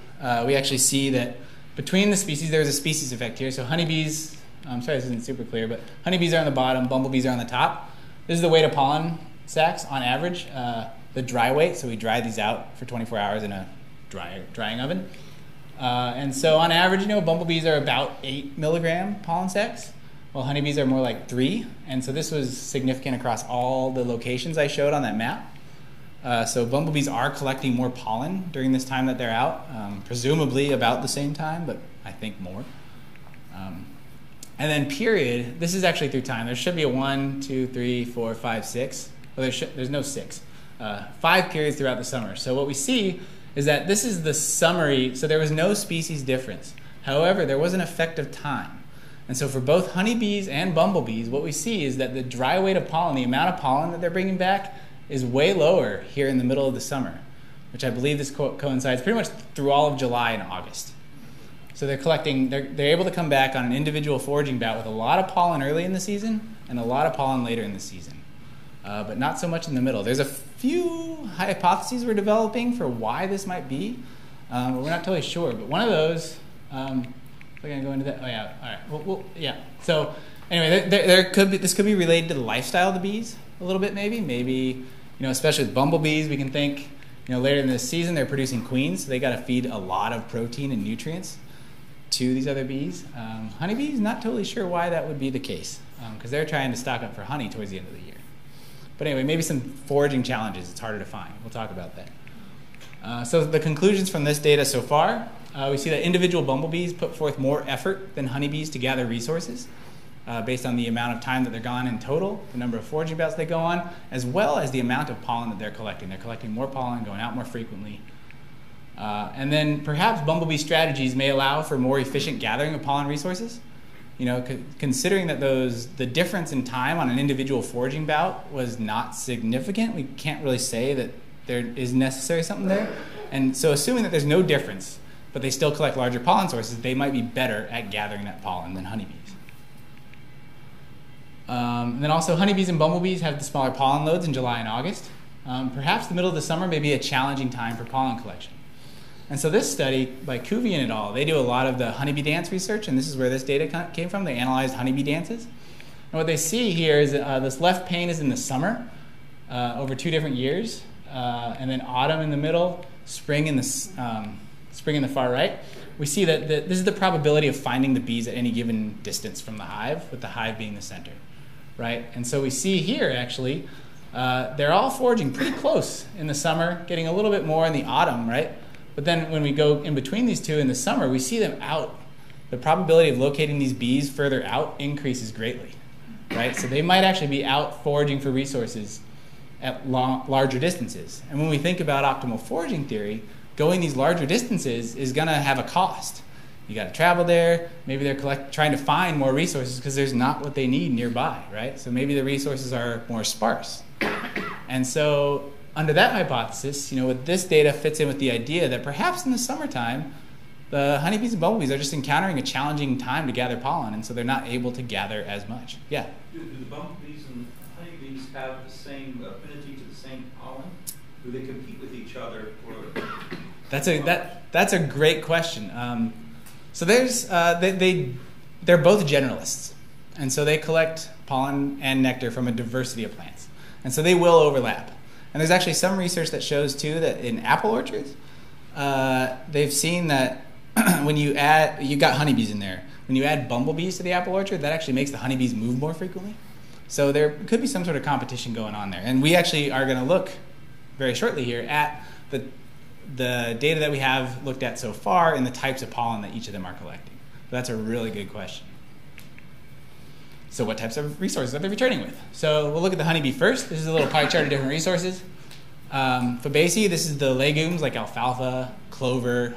We actually see that between the species, there's a species effect here. So honeybees, I'm sorry this isn't super clear, but honeybees are on the bottom, bumblebees are on the top. This is the weight of pollen sacs on average, the dry weight. So we dry these out for 24 hours in a drying oven. And so on average, bumblebees are about 8 milligram pollen sacs, while honeybees are more like 3. And so this was significant across all the locations I showed on that map. So bumblebees are collecting more pollen during this time that they're out, presumably about the same time, but I think more. And then period, this is actually through time. There should be a 1, 2, 3, 4, 5, 6. Well, there's no 6. 5 periods throughout the summer. So what we see is that this is the summary. So there was no species difference. However, there was an effect of time. And so for both honeybees and bumblebees, what we see is that the dry weight of pollen, the amount of pollen that they're bringing back, is way lower here in the middle of the summer, which I believe this coincides pretty much through all of July and August. So they're collecting, they're able to come back on an individual foraging bout with a lot of pollen early in the season and a lot of pollen later in the season, but not so much in the middle. There's a few hypotheses we're developing for why this might be, but we're not totally sure. But one of those, we're going to go into that. Oh yeah, all right. Yeah. So anyway, this could be related to the lifestyle of the bees a little bit, maybe. Especially with bumblebees, we can think, later in the season they're producing queens, so they got to feed a lot of protein and nutrients to these other bees. Honeybees, not totally sure why that would be the case, because they're trying to stock up for honey towards the end of the year. But anyway, maybe some foraging challenges. It's harder to find. We'll talk about that. So the conclusions from this data so far, we see that individual bumblebees put forth more effort than honeybees to gather resources, based on the amount of time that they're gone in total, the number of foraging bouts they go on, as well as the amount of pollen that they're collecting. They're collecting more pollen, going out more frequently. And then perhaps bumblebee strategies may allow for more efficient gathering of pollen resources. Considering that the difference in time on an individual foraging bout was not significant, we can't really say that there is necessarily something there. And so assuming that there's no difference, but they still collect larger pollen sources, they might be better at gathering that pollen than honeybees. And then also honeybees and bumblebees have the smaller pollen loads in July and August. Perhaps the middle of the summer may be a challenging time for pollen collection. And so this study by Cuvian et al., they do a lot of the honeybee dance research, and this is where this data came from. They analyzed honeybee dances. And what they see here is this left pane is in the summer over 2 different years, and then autumn in the middle, spring in the far right. We see that this is the probability of finding the bees at any given distance from the hive, with the hive being the center, right? And so we see here, actually, they're all foraging pretty close in the summer, getting a little bit more in the autumn, right? But then when we go in between these two in the summer, we see them out. The probability of locating these bees further out increases greatly, right? So they might actually be out foraging for resources at larger distances. And when we think about optimal foraging theory, going these larger distances is going to have a cost. You got to travel there. Maybe they're trying to find more resources because there's not what they need nearby, right? So maybe the resources are more sparse. And so under that hypothesis, with this data fits in with the idea that perhaps in the summertime, the honeybees and bumblebees are just encountering a challenging time to gather pollen, and so they're not able to gather as much. Yeah? Do the bumblebees and honeybees have the same affinity to the same pollen? Do they compete with each other? Or That's a great question. So there's they're both generalists, and so they collect pollen and nectar from a diversity of plants, and so they will overlap. And there's actually some research that shows too that in apple orchards, they've seen that when you've got honeybees in there, when you add bumblebees to the apple orchard, that actually makes the honeybees move more frequently. So there could be some sort of competition going on there. And we actually are going to look very shortly here at the data that we have looked at so far and the types of pollen that each of them are collecting. So that's a really good question. So what types of resources are they returning with? So we'll look at the honeybee first. This is a little pie chart of different resources. Fabaceae, this is the legumes like alfalfa, clover,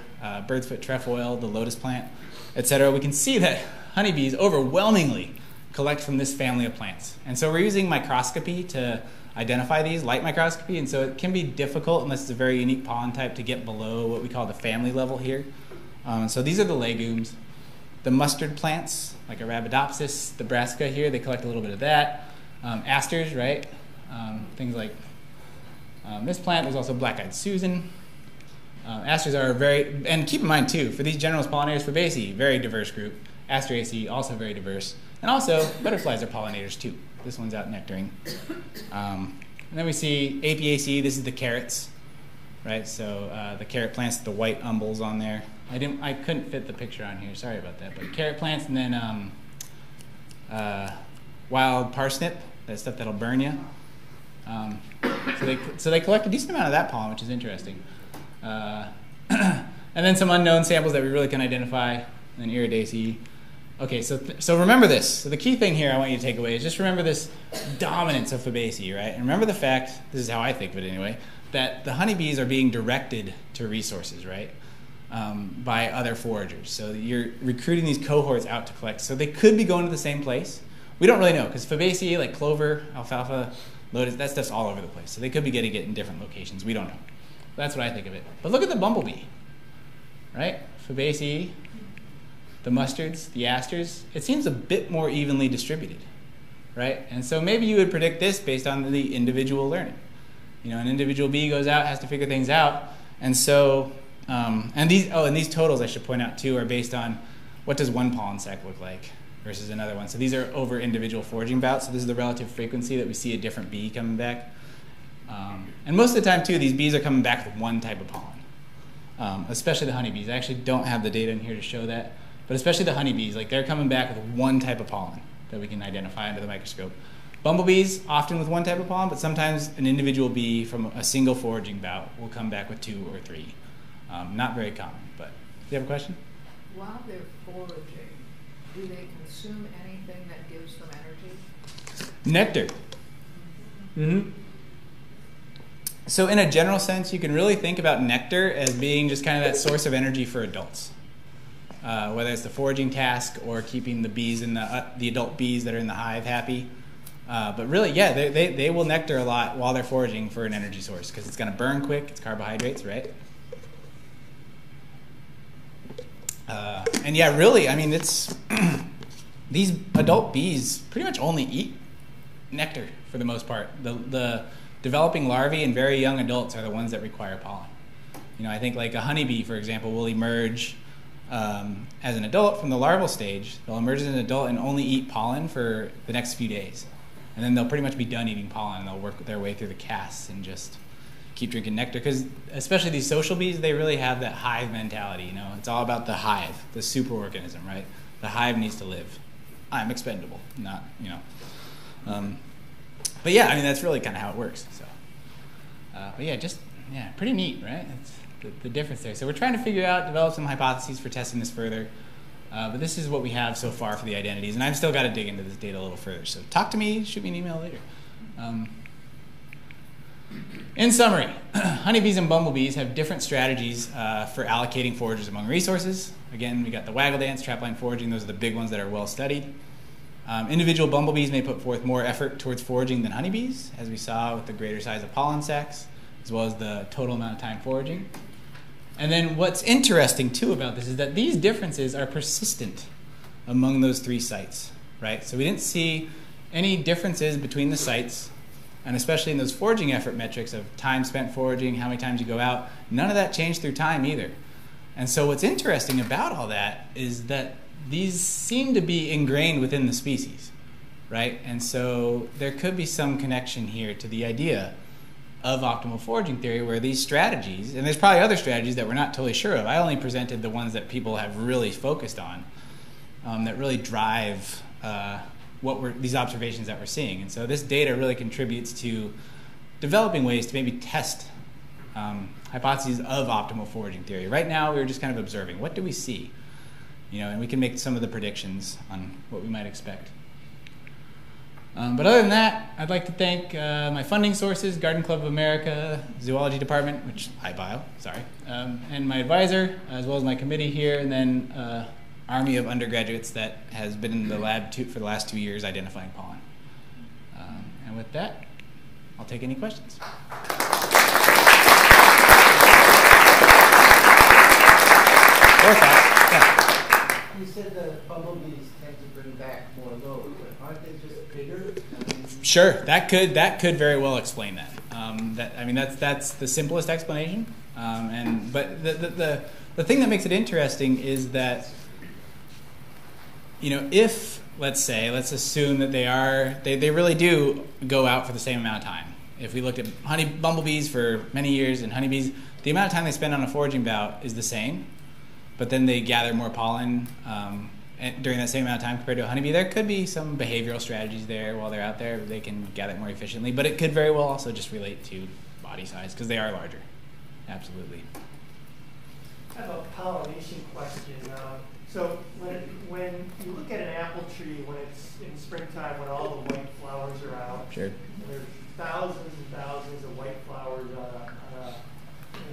bird's foot trefoil, the lotus plant, etc. We can see that honeybees overwhelmingly collect from this family of plants. And so we're using microscopy to identify these, light microscopy, and so it can be difficult unless it's a very unique pollen type to get below what we call the family level here. So these are the legumes. The mustard plants, like Arabidopsis, the brassica here, they collect a little bit of that. Asters, right? Things like this plant, there's also black-eyed Susan. Asters are very, and keep in mind too, for these generalist pollinators, Fabaceae, very diverse group. Asteraceae, also very diverse. And also, butterflies are pollinators too. This one's out nectaring. And then we see Apiaceae, this is the carrots, right? So the carrot plants, the white umbels on there. I couldn't fit the picture on here, sorry about that. But carrot plants, and then wild parsnip, that stuff that'll burn you. So they collect a decent amount of that pollen, which is interesting. And then some unknown samples that we really can identify, and then Iridaceae. Okay, so remember this. So the key thing here I want you to take away is just remember this dominance of Fabaceae, right? And remember the fact, this is how I think of it anyway, that the honeybees are being directed to resources, right? By other foragers. So you're recruiting these cohorts out to collect. So they could be going to the same place. We don't really know, because Fabaceae, like clover, alfalfa, lotus, that stuff's all over the place. So they could be getting it in different locations. We don't know. That's what I think of it. But look at the bumblebee, right? Fabaceae, the mustards, the asters. It seems a bit more evenly distributed, right? And so maybe you would predict this based on the individual learning. You know, an individual bee goes out, has to figure things out. And so, and these totals I should point out too are based on what does one pollen sac look like versus another one. So these are over individual foraging bouts. So this is the relative frequency that we see a different bee coming back. And most of the time, too, these bees are coming back with one type of pollen, especially the honeybees. I actually don't have the data in here to show that, but especially the honeybees, like they're coming back with one type of pollen that we can identify under the microscope. Bumblebees, often with one type of pollen, but sometimes an individual bee from a single foraging bout will come back with 2 or 3. Not very common, but do you have a question? While they're foraging, do they consume anything that gives them energy? Nectar. Mm-hmm. So in a general sense, you can really think about nectar as being just kind of that source of energy for adults. Whether it's the foraging task or keeping the bees in the adult bees that are in the hive happy. But really, yeah, they will nectar a lot while they're foraging for an energy source because it's going to burn quick, it's carbohydrates, right? And yeah, really, I mean, it's these adult bees pretty much only eat nectar for the most part. The developing larvae and very young adults are the ones that require pollen. You know, I think like a honeybee, for example, will emerge as an adult from the larval stage. They'll emerge as an adult and only eat pollen for the next few days. And then they'll pretty much be done eating pollen and they'll work their way through the casts and just keep drinking nectar. Because especially these social bees, they really have that hive mentality, you know. It's all about the hive, the superorganism, right? The hive needs to live. I'm expendable, not, you know. But yeah, I mean, that's really kind of how it works. So, but yeah, pretty neat, right? That's the difference there. So we're trying to develop some hypotheses for testing this further. But this is what we have so far for the identities, and I've still got to dig into this data a little further. So talk to me, shoot me an email later. In summary, honeybees and bumblebees have different strategies for allocating foragers among resources. Again, we got the waggle dance, trapline foraging. Those are the big ones that are well studied. Individual bumblebees may put forth more effort towards foraging than honeybees, as we saw with the greater size of pollen sacs, as well as the total amount of time foraging. And then what's interesting, too, about this is that these differences are persistent among those 3 sites, right? So we didn't see any differences between the sites, and especially in those foraging effort metrics of time spent foraging, how many times you go out, none of that changed through time either. And so what's interesting about all that is that these seem to be ingrained within the species, right? And so there could be some connection here to the idea of optimal foraging theory where these strategies, and there's probably other strategies that we're not totally sure of. I only presented the ones that people have really focused on that really drive these observations that we're seeing. And so this data really contributes to developing ways to maybe test hypotheses of optimal foraging theory. Right now, we're just kind of observing. What do we see? You know, and we can make some of the predictions on what we might expect. But other than that, I'd like to thank my funding sources, Garden Club of America, Zoology Department, which I bio, sorry, and my advisor, as well as my committee here, and then army of undergraduates that has been in the lab for the last 2 years identifying pollen. And with that, I'll take any questions. You said the bumblebees tend to bring back more load, but aren't they just bigger? Sure, that could very well explain that. That's the simplest explanation. But the thing that makes it interesting is that, if let's assume that they really do go out for the same amount of time. If we looked at bumblebees for many years and honeybees, the amount of time they spend on a foraging bout is the same, but then they gather more pollen during that same amount of time compared to a honeybee. There could be some behavioral strategies there while they're out there. They can gather it more efficiently, but it could very well also just relate to body size because they are larger. Absolutely. I have a pollination question. So when you look at an apple tree when it's in springtime, when all the white flowers are out, sure, and there's thousands and thousands of white flowers on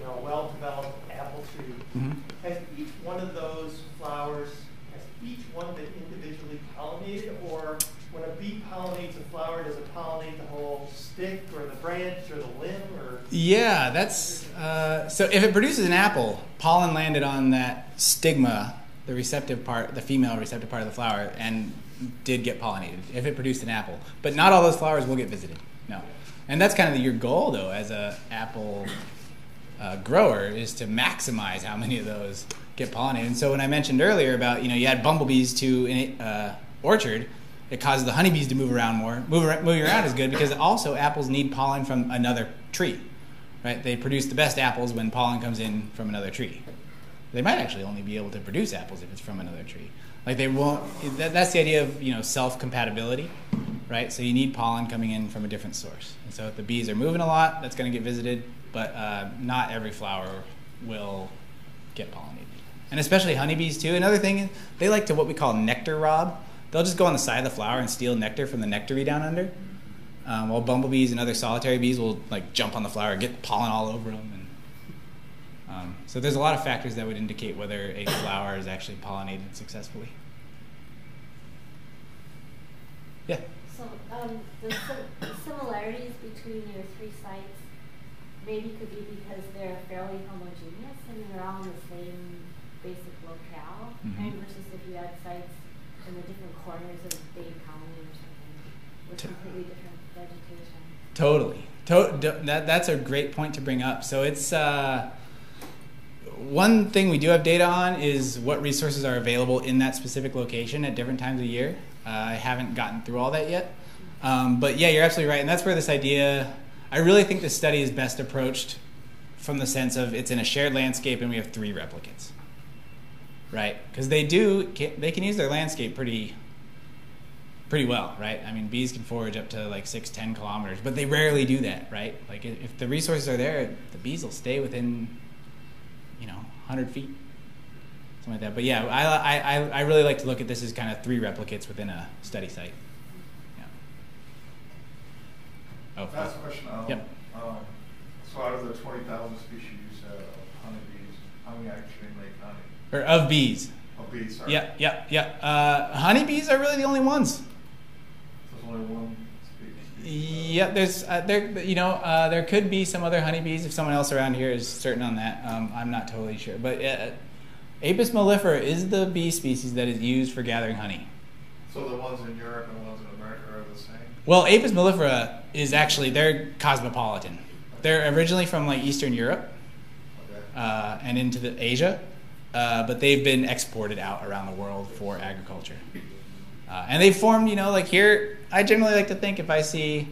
a well-developed apple tree. Mm-hmm. Has each one of those flowers, has each one been individually pollinated, or when a bee pollinates a flower, does it pollinate the whole stick or the branch or the limb? Or yeah, that's so. If it produces an apple, pollen landed on that stigma, the receptive part, the female receptive part of the flower, and did get pollinated. If it produced an apple, but not all those flowers will get visited. No, and that's kind of your goal, though, as a apple grower, is to maximize how many of those get pollinated. And so when I mentioned earlier about you add bumblebees to an orchard, it causes the honeybees to move around more. Moving around is good because also apples need pollen from another tree, right? They produce the best apples when pollen comes in from another tree. They might actually only be able to produce apples if it's from another tree. Like they won't. That's the idea of self-compatibility, right? So you need pollen coming in from a different source. And so if the bees are moving a lot, that's going to get visited, but not every flower will get pollinated. And especially honeybees too. Another thing is they like to what we call nectar rob. They'll just go on the side of the flower and steal nectar from the nectary down under. While bumblebees and other solitary bees will jump on the flower and get pollen all over them. So there's a lot of factors that would indicate whether a flower is actually pollinated successfully. Yeah? So the similarities between your three sites maybe could be because they're fairly homogeneous and they're all in the same basic locale, Mm-hmm. right? Versus if you had sites in the different corners of Bay Colony or something with completely different vegetation. Totally. That's a great point to bring up. So it's one thing we do have data on is what resources are available in that specific location at different times of year. I haven't gotten through all that yet. But yeah, you're absolutely right. And that's where this idea, I really think this study is best approached from the sense of it's in a shared landscape and we have 3 replicates. Right? Because they can use their landscape pretty well, right? I mean, bees can forage up to 6-10 kilometers, but they rarely do that, right? Like if the resources are there, the bees will stay within 100 feet, something like that. But yeah, I really like to look at this as kind of 3 replicates within a study site. Yeah. Oh, last question. Yep. So out of the 20,000 species of honeybees, how many actually make honey? Or of bees. Of bees, sorry. Yeah. Honeybees are really the only ones. So there's only one species? Yeah, there could be some other honeybees if someone else around here is certain on that. I'm not totally sure. But Apis mellifera is the bee species that is used for gathering honey. So the ones in Europe and the ones in America are the same? Well, Apis mellifera is actually, they're cosmopolitan. They're originally from Eastern Europe and into Asia, but they've been exported out around the world for agriculture. And they've formed, here, I generally like to think if I see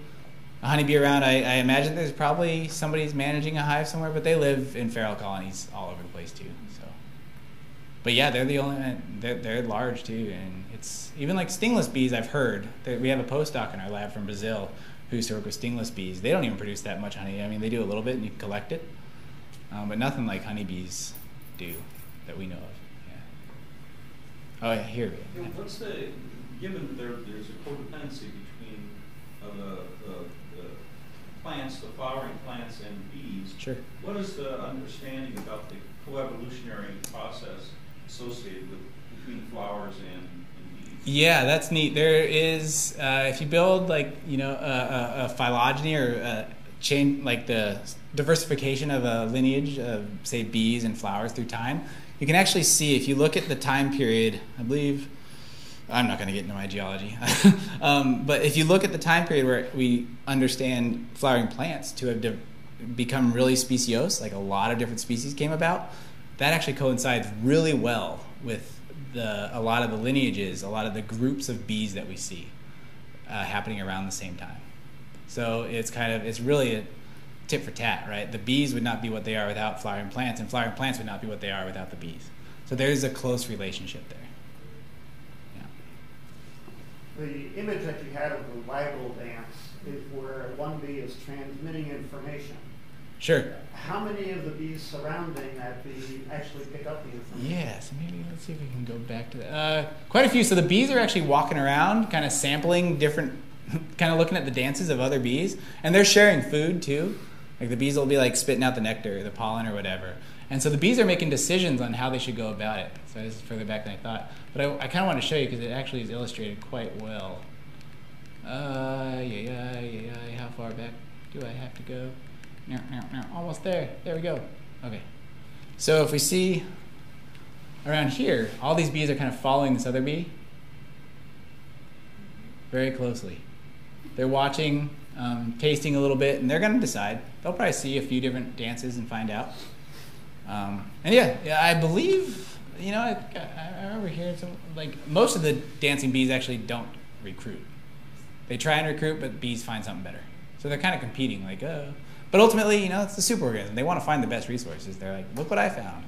a honeybee around, I imagine there's probably somebody's managing a hive somewhere, but they live in feral colonies all over the place too. So, but yeah, they're the only, they're large too, and it's even stingless bees. I've heard that we have a postdoc in our lab from Brazil who used to work with stingless bees. They don't even produce that much honey. I mean, they do a little bit and you can collect it, but nothing like honeybees do that we know of. Yeah. Oh yeah, here we go. What's given there's a codependency between the plants, the flowering plants, and bees. Sure. What is the understanding about the coevolutionary process associated with between flowers and bees. Yeah, that's neat. There is, if you build like, you know, a phylogeny or a chain, like the diversification of a lineage of, say, bees and flowers through time, you can actually see, if you look at the time period, I believe, I'm not going to get into my geology, but if you look at the time period where we understand flowering plants to have become really speciose, like a lot of different species came about, that actually coincides really well with a lot of the lineages, a lot of the groups of bees that we see happening around the same time. So it's really a tit for tat, right? The bees would not be what they are without flowering plants, and flowering plants would not be what they are without the bees. So there's a close relationship there. Yeah. The image that you had of the Waggle Dance is where one bee is transmitting information. Sure. How many of the bees surrounding that bee actually pick up the information? Yeah, so maybe let's see if we can go back to that. Quite a few. So the bees are actually walking around, kind of sampling different, kind of looking at the dances of other bees, and they're sharing food too. Like the bees will be like spitting out the nectar, or the pollen, or whatever. And so the bees are making decisions on how they should go about it. So this is further back than I thought. But I kind of want to show you because it actually is illustrated quite well. How far back do I have to go? No, almost there. There we go. Okay. So if we see around here, all these bees are kind of following this other bee very closely. They're watching, tasting a little bit, and they're going to decide. They'll probably see a few different dances and find out. And yeah, I believe, you know, I remember hearing some, like, most of the dancing bees actually don't recruit. They try and recruit, but bees find something better. So they're kind of competing, like, but ultimately, you know, it's the superorganism. They want to find the best resources. They're like, look what I found.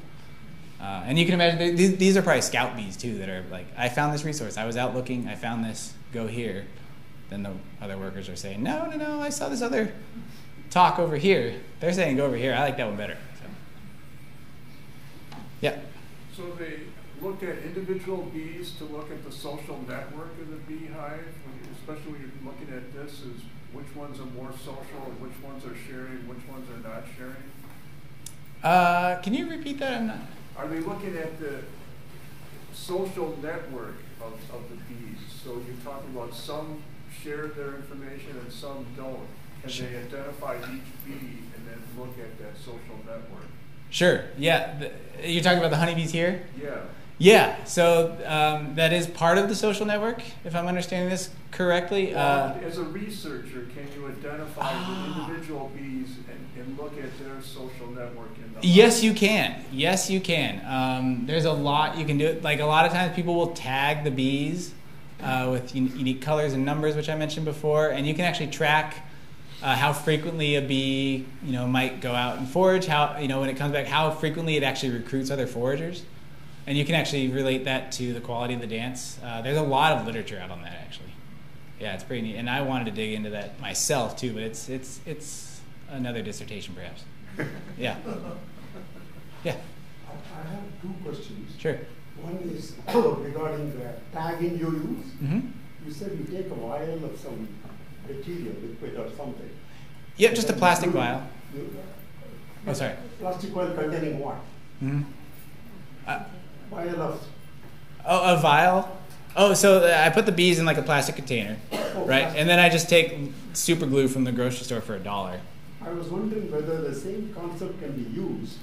And you can imagine, these are probably scout bees too, that are like, I found this resource. I was out looking, I found this, go here. Then the other workers are saying, no, I saw this other talk over here. They're saying go over here. I like that one better. So. Yeah. So they look at individual bees to look at the social network of the beehive, especially when you're looking at this, is which ones are more social, and which ones are sharing, which ones are not sharing? Can you repeat that? I'm not. Are they looking at the social network of the bees? So you're talking about some share their information and some don't. Can they identify each bee and then look at that social network? Sure. Yeah. You're talking about the honeybees here? Yeah. Yeah. So that is part of the social network, if I'm understanding this correctly. As a researcher, can you identify the individual bees and look at their social network? Yes, you can. Yes, you can. There's a lot you can do. Like a lot of times people will tag the bees with unique colors and numbers, which I mentioned before, and you can actually track how frequently a bee, might go out and forage, how, when it comes back, how frequently it actually recruits other foragers. And you can actually relate that to the quality of the dance. There's a lot of literature out on that, actually. Yeah, it's pretty neat. And I wanted to dig into that myself, too, but it's another dissertation, perhaps. Yeah. Yeah. I have two questions. Sure. One is regarding the tagging you use. Mm-hmm. You said you take a vial of some material, liquid or something. Yep, just a plastic vial. Oh, sorry. Plastic vial containing what? Mm-hmm. Vial of... Oh, a vial? Oh, so I put the bees in like a plastic container, right? And then I just take super glue from the grocery store for $1. I was wondering whether the same concept can be used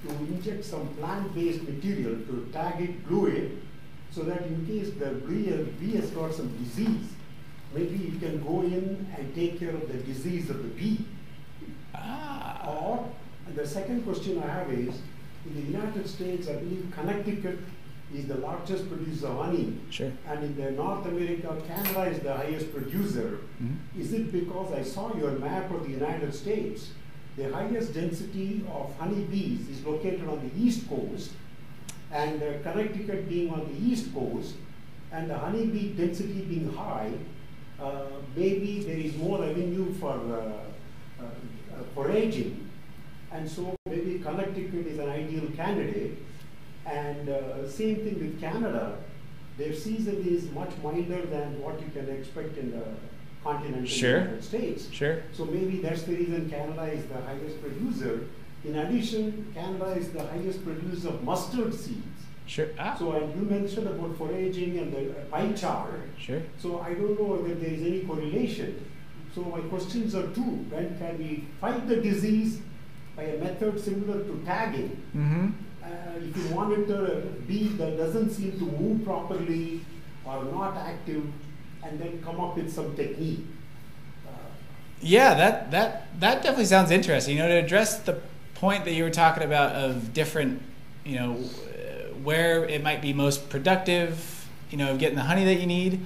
to inject some plant-based material to tag it, glue it, so that in case the bee has got some disease, maybe you can go in and take care of the disease of the bee. Ah. Or, and the second question I have is, in the United States, I believe Connecticut is the largest producer of honey. Sure. And in the North America, Canada is the highest producer. Mm-hmm. Is it because I saw your map of the United States, the highest density of honeybees is located on the East Coast, and Connecticut being on the East Coast, and the honeybee density being high, maybe there is more avenue for foraging, and so maybe Connecticut is an ideal candidate. And same thing with Canada. Their season is much milder than what you can expect in the continental United States. Sure. So maybe that's the reason Canada is the highest producer. In addition, Canada is the highest producer of mustard seeds. Sure. Ah. So, and you mentioned about foraging and the pie chart. Sure. So I don't know whether there is any correlation. So my questions are two. When can we fight the disease by a method similar to tagging? Mm-hmm. If you monitor a bee that doesn't seem to move properly or not active, and then come up with some technique. Yeah, that definitely sounds interesting. To address the point that you were talking about of different, where it might be most productive, of getting the honey that you need.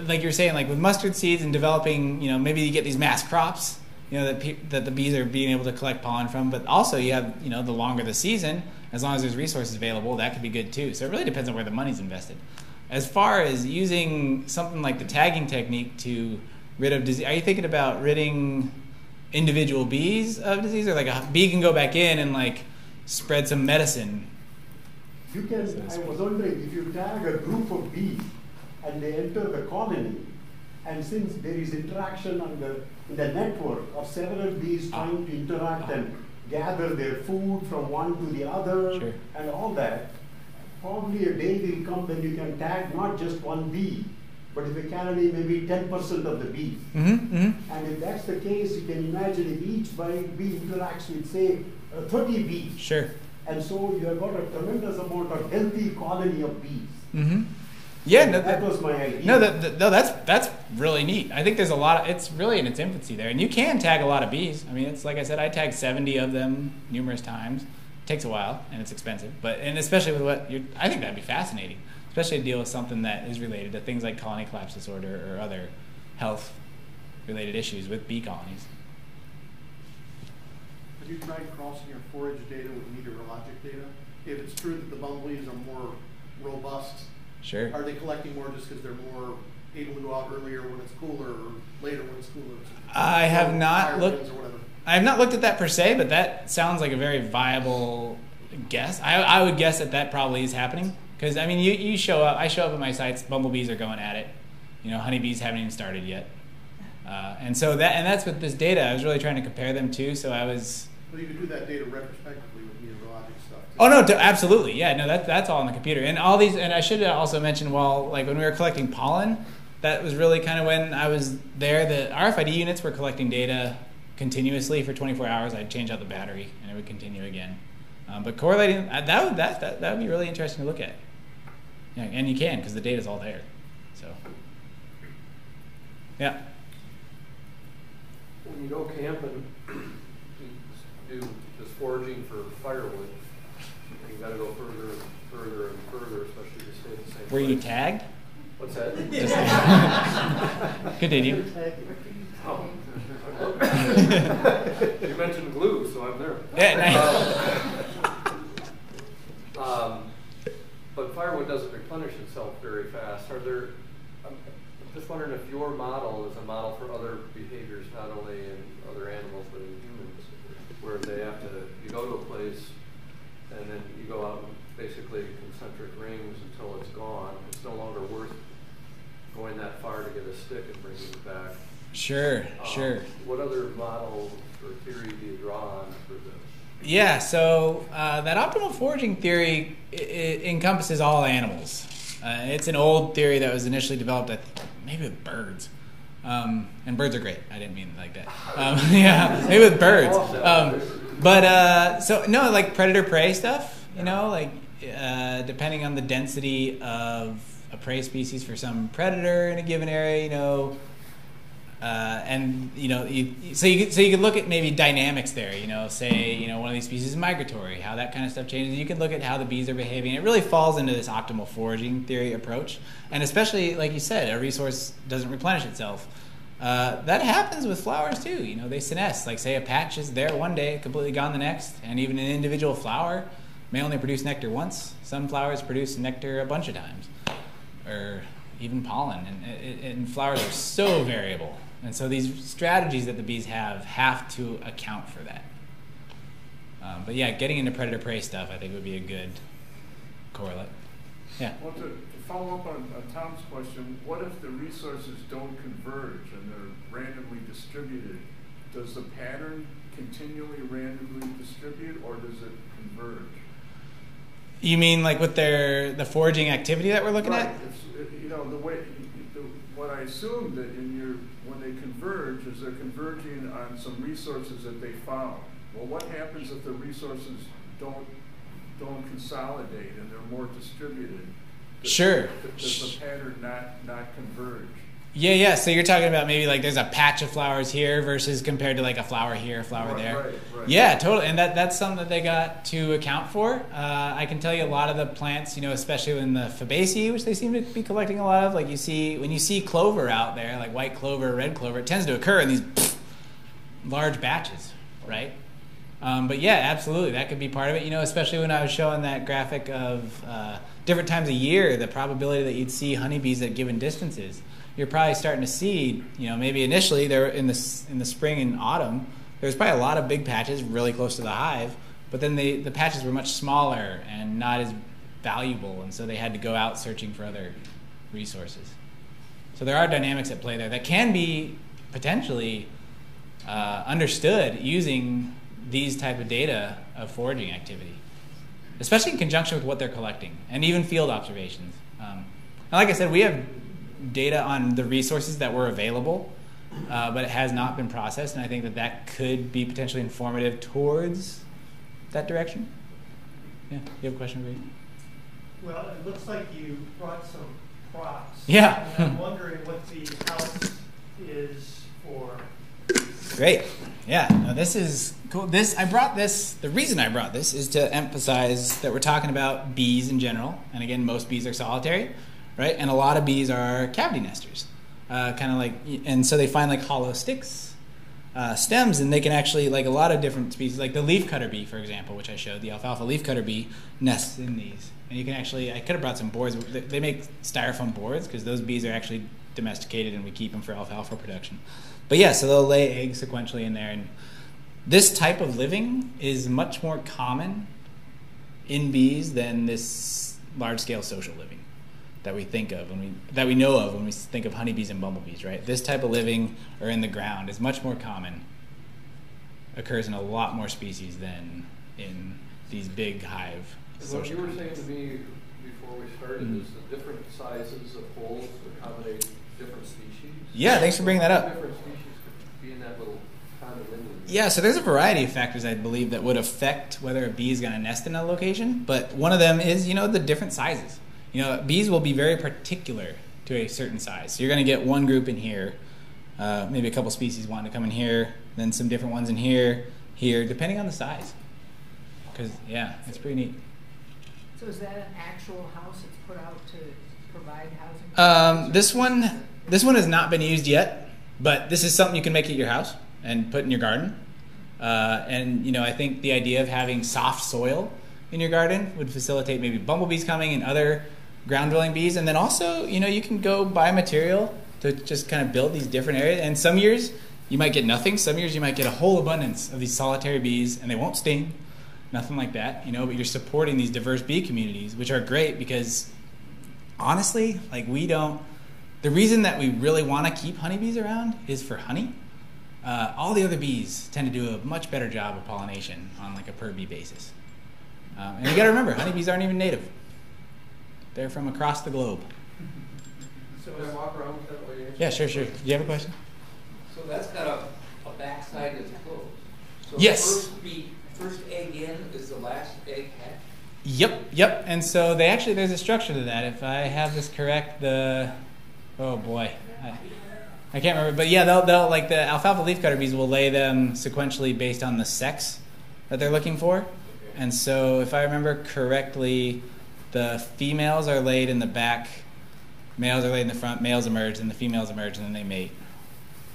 Like you're saying, like with mustard seeds and developing, maybe you get these mass crops, that the bees are being able to collect pollen from. But also you have, the longer the season, as long as there's resources available, that could be good too. So it really depends on where the money's invested. As far as using something like the tagging technique to rid of disease, are you thinking about ridding individual bees of disease, or like a bee can go back in and like spread some medicine? You can. I was wondering if you tag a group of bees and they enter the colony, and since there is interaction in the network of several bees trying to interact and gather their food from one to the other, sure, and all that, probably a day will come when you can tag not just one bee, but if a colony maybe 10% of the bees. Mm-hmm, mm-hmm. And if that's the case, you can imagine if each bee interacts with, say, 30 bees. Sure. And so you have got a tremendous amount of healthy colony of bees. Mm-hmm. Yeah, no, that was my idea. No, that's really neat. I think there's a lot. It's really in its infancy there, and you can tag a lot of bees. I mean, it's like I said, I tagged 70 of them numerous times. It takes a while and it's expensive, and especially with I think that'd be fascinating, especially to deal with something that is related to things like colony collapse disorder or other health-related issues with bee colonies. Have you tried crossing your forage data with meteorologic data? If it's true that the bumblebees are more robust, sure, are they collecting more just because they're more able to go out earlier when it's cooler or later when it's cooler? I have not looked. I have not looked at that per se, but that sounds like a very viable guess. I would guess that probably is happening, because I mean, you show up. I show up at my sites. Bumblebees are going at it. Honeybees haven't even started yet, and so that's with this data. I was really trying to compare them to. So I was. Well, you could do that data retrospectively with meteorologic stuff too. Oh no, absolutely, yeah. No, that's all on the computer. And all these. And I should also mention, like when we were collecting pollen, that was really kind of when I was there. The Rfid units were collecting data continuously for 24 hours. I'd change out the battery and it would continue again. But correlating, that would be really interesting to look at. Yeah, and you can, because the data's all there. So, yeah. When you go camping, you do this foraging for firewood. You got to go further and further and further, especially to stay in the same Were place. you tagged? What's that? Continue. Oh. You mentioned glue, so I'm there. Yeah, nice. But firewood doesn't replenish itself very fast. I'm just wondering if your model is a model for other behaviors, not only in other animals but in humans, where you go to a place and then you go out in basically concentric rings until it's gone. It's no longer worth going that far to get a stick and bringing it back. Sure. What other model or theory do you draw on for this? Yeah, so that optimal foraging theory it encompasses all animals. It's an old theory that was initially developed, maybe with birds. And birds are great. I didn't mean it like that. Yeah, maybe with birds. So no, like predator-prey stuff, depending on the density of a prey species for some predator in a given area, so you could look at maybe dynamics there, say, one of these species is migratory, how that kind of stuff changes. You can look at how the bees are behaving. It really falls into this optimal foraging theory approach. And especially, like you said, a resource doesn't replenish itself. That happens with flowers too. They senesce. Like say a patch is there one day, completely gone the next. And even an individual flower may only produce nectar once. Some flowers produce nectar a bunch of times, or even pollen. And flowers are so variable. And so these strategies that the bees have to account for that. But yeah, getting into predator-prey stuff, I think, would be a good correlate. Yeah. Well, to follow up on Tom's question, what if the resources don't converge and they're randomly distributed? Does the pattern continually randomly distribute, or does it converge? You mean like with the foraging activity that we're looking right. at? You know, what I assume that when they converge is they're converging on some resources that they found. Well, what happens if the resources don't consolidate and they're more distributed? Sure. Does the pattern not converge? Yeah. So you're talking about maybe like there's a patch of flowers here versus compared to like a flower here, a flower there. Right. Yeah, totally. And that's something that they got to account for. I can tell you a lot of the plants, you know, especially in the Fabaceae, which they seem to be collecting a lot of, like when you see clover out there, like white clover, red clover, it tends to occur in these large batches, right? But yeah, absolutely, that could be part of it. You know, especially when I was showing that graphic of different times of year, the probability that you'd see honeybees at given distances. You're probably starting to see, you know, maybe initially there in the spring and autumn, there's probably a lot of big patches really close to the hive, but then the patches were much smaller and not as valuable, and so they had to go out searching for other resources. So there are dynamics at play there that can be potentially understood using these type of data of foraging activity, especially in conjunction with what they're collecting and even field observations. And like I said, we have data on the resources that were available, but it has not been processed, and I think that could be potentially informative towards that direction. Yeah, you have a question, Reed? Well, it looks like you brought some props. Yeah. And I'm wondering what the house is for. Great. Yeah, no, this is cool. The reason I brought this is to emphasize that we're talking about bees in general, and again, most bees are solitary, right? And a lot of bees are cavity nesters, kind of like, and so they find like hollow sticks, stems, and they can actually, like a lot of different species, like the leafcutter bee, for example, which I showed, the alfalfa leafcutter bee nests in these. And you can actually, I could have brought some boards. They make styrofoam boards because those bees are actually domesticated and we keep them for alfalfa production. But yeah, so they'll lay eggs sequentially in there. And this type of living is much more common in bees than this large-scale social living that we think of, that we know of when we think of honeybees and bumblebees, right? This type of living or in the ground is much more common, occurs in a lot more species than in these big hive social What you were saying contexts. to me before we started is the different sizes of holes accommodate different species. Yeah, thanks for bringing that up. Different species could be in that little condominium. Yeah, so there's a variety of factors, I believe, that would affect whether a bee is going to nest in a location. But one of them is, the different sizes. Bees will be very particular to a certain size. So you're going to get one group in here, maybe a couple species wanting to come in here, then some different ones in here, depending on the size. Because, yeah, it's pretty neat. So is that an actual house that's put out to provide housing? This one has not been used yet, but this is something you can make at your house and put in your garden. And I think the idea of having soft soil in your garden would facilitate maybe bumblebees coming and other ground-dwelling bees. And then also, you can go buy material to just kind of build these different areas. And some years you might get nothing. Some years you might get a whole abundance of these solitary bees, and they won't sting, nothing like that. But you're supporting these diverse bee communities, which are great because honestly, the reason that we really want to keep honeybees around is for honey. All the other bees tend to do a much better job of pollination on like a per bee basis. And you got to remember, honeybees aren't even native. They're from across the globe. So can I walk around with that way? Yeah, sure. Do you have a question? So that's got a backside that's closed. So Yes. the first egg in is the last egg hatched? Yep. And so there's a structure to that. If I have this correct, oh boy, I can't remember. But yeah, they'll like the alfalfa leafcutter bees will lay them sequentially based on the sex that they're looking for. And so if I remember correctly, the females are laid in the back, males are laid in the front, males emerge, and the females emerge, and then they mate.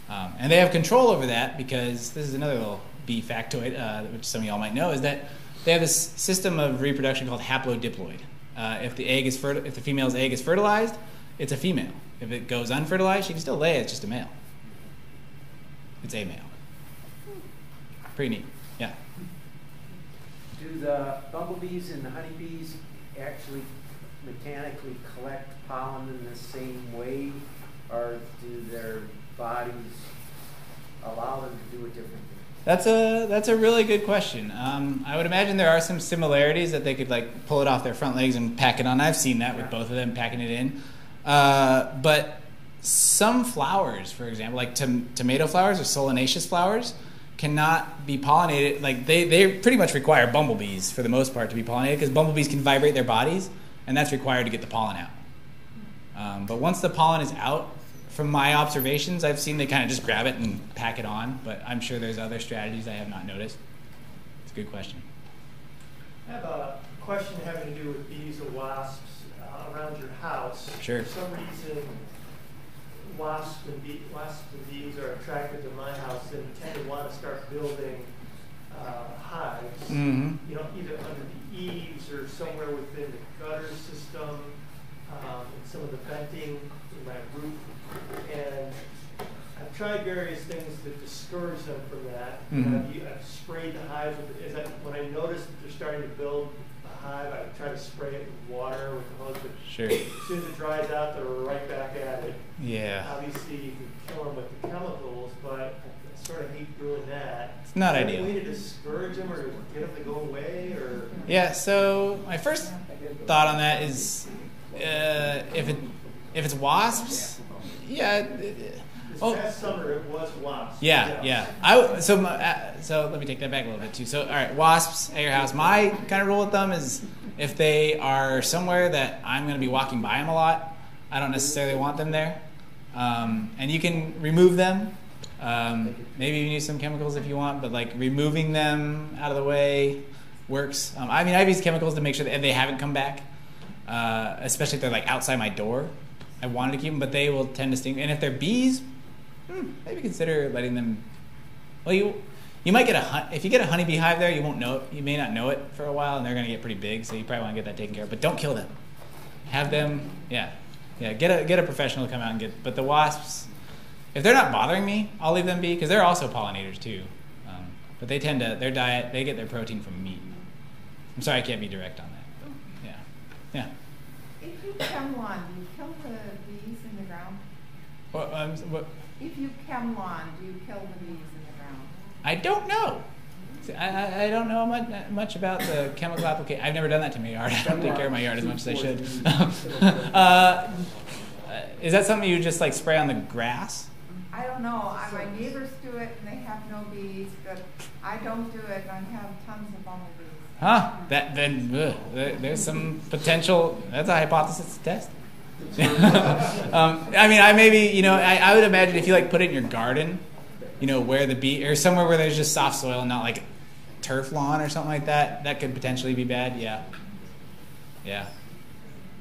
And they have control over that because this is another little bee factoid, which some of y'all might know, is that they have this system of reproduction called haplodiploid. If the female's egg is fertilized, it's a female. If it goes unfertilized, she can still lay it, it's just a male. It's a male. Pretty neat, yeah. Do the bumblebees and the honeybees actually mechanically collect pollen in the same way, or do their bodies allow them to do it differently? That's a really good question. I would imagine there are some similarities that they could like pull it off their front legs and pack it on. I've seen that with both of them packing it in. But some flowers, for example, like tomato flowers or solanaceous flowers, cannot be pollinated. Like they pretty much require bumblebees for the most part to be pollinated because bumblebees can vibrate their bodies, and that's required to get the pollen out. But once the pollen is out, from my observations, I've seen they kind of just grab it and pack it on, but I'm sure there's other strategies I have not noticed. It's a good question. I have a question having to do with bees or wasps around your house. Sure. For some reason, wasps and bees are attracted to my house and tend to want to start building hives. Mm-hmm. You know, either under the eaves or somewhere within the gutter system, and some of the venting in my roof. And I've tried various things to discourage them from that. Mm-hmm. I've sprayed the hives with when I notice that they're starting to build a hive, I try to spray it with water with the hose. But sure. As soon as it dries out, they're right back at it. Yeah. Obviously, you can kill them with the chemicals, but I sort of hate doing that. It's not Is there ideal. a way to discourage them or to get them to go away? Or Yeah, so my first thought on that is if it's wasps, yeah. This past summer, it was wasps. Yeah. So let me take that back a little bit too. So all right, wasps at your house. My kind of rule with them is if they are somewhere that I'm going to be walking by them a lot, I don't necessarily want them there. And you can remove them. Maybe you can use some chemicals if you want, but like removing them out of the way works. I mean, I've used chemicals to make sure that they haven't come back, especially if they're like outside my door. I wanted to keep them, but they will tend to sting. And if they're bees, maybe consider letting them. Well, you might get if you get a honeybee hive there, you won't know. You may not know it for a while, and they're going to get pretty big. So you probably want to get that taken care of. But don't kill them. Have them, yeah. Get a professional to come out and get. But the wasps, if they're not bothering me, I'll leave them be because they're also pollinators too. But they tend to their diet. They get their protein from meat. I'm sorry I can't be direct on that. But yeah. If you chem lawn, do you kill the bees in the ground? What? If you chem lawn, do you kill the bees in the ground? I don't know. See, I don't know much about the chemical application. I've never done that to my yard. I don't take care of my yard as much as I should. Is that something you just like spray on the grass? I don't know. My neighbors do it and they have no bees, but I don't do it and I have tons of bumblebees. Huh? There's some potential. That's a hypothesis to test. I mean, I would imagine if you like put it in your garden, where the bee or somewhere where there's just soft soil and not like turf lawn or something like that, that could potentially be bad. Yeah.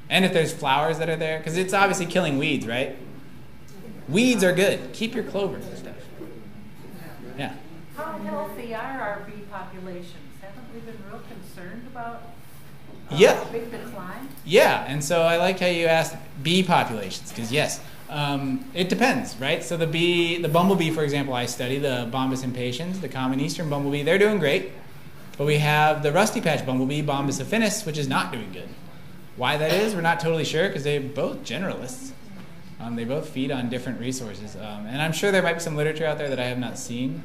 And if there's flowers that are there, because it's obviously killing weeds, right? Weeds are good. Keep your clover and stuff. Yeah. How healthy are our bee populations? Haven't we been real concerned about big decline? Yeah, and so I like how you asked bee populations, because yes, it depends, right? So the bumblebee, for example, I study, the Bombus impatiens, the common eastern bumblebee, they're doing great. But we have the rusty patch bumblebee, Bombus affinis, which is not doing good. Why that is, we're not totally sure, because they're both generalists. They both feed on different resources. And I'm sure there might be some literature out there that I have not seen,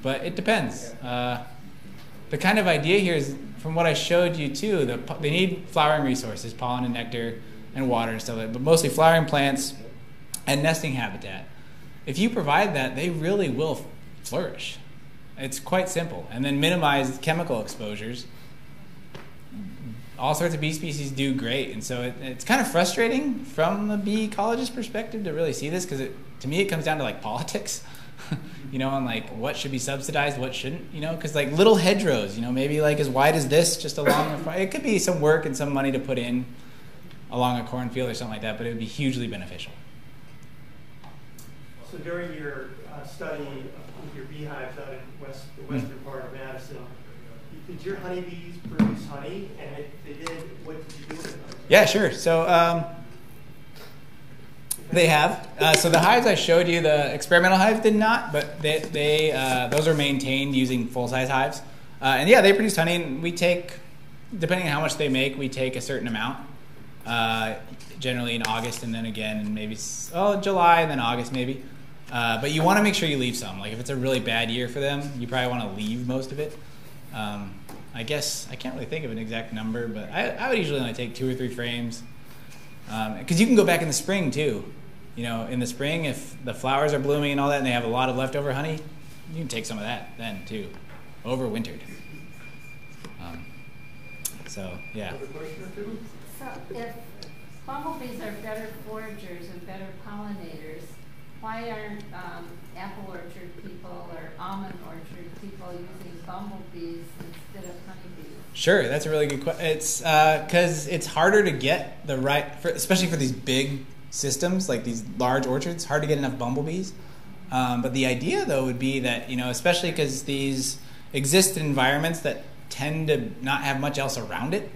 but it depends. The kind of idea here is, from what I showed you too, they need flowering resources, pollen and nectar and water and stuff like that, but mostly flowering plants and nesting habitat. If you provide that, they really will flourish. It's quite simple. And then minimize chemical exposures. All sorts of bee species do great, and so it's kind of frustrating from the bee ecologist perspective to really see this, because to me it comes down to like politics, and like what should be subsidized, what shouldn't, because like little hedgerows, maybe like as wide as this, just along the, it could be some work and some money to put in along a cornfield or something like that, but it would be hugely beneficial. So during your study with your beehives out in the western part of Madison, did your honeybees produce honey? And if they did, what did you do with them? Yeah, sure. So they have. So the hives I showed you, the experimental hives did not, but they those are maintained using full-size hives. And yeah, they produce honey, and we take, depending on how much they make, we take a certain amount. Generally in August, and then again in maybe July, and then August maybe. But you want to make sure you leave some. Like if it's a really bad year for them, you probably want to leave most of it. I guess I can't really think of an exact number, but I would usually only take 2 or 3 frames. Because you can go back in the spring too. You know, in the spring, if the flowers are blooming and all that and they have a lot of leftover honey, you can take some of that then too, overwintered. So, yeah. So if bumblebees are better foragers and better pollinators, why aren't apple orchard people or almond orchard people using bumblebees instead of honeybees? Sure, that's a really good question. It's because it's harder to get the right, especially for these big systems like these large orchards, hard to get enough bumblebees. But the idea, though, would be that, you know, especially because these exist in environments that tend to not have much else around it,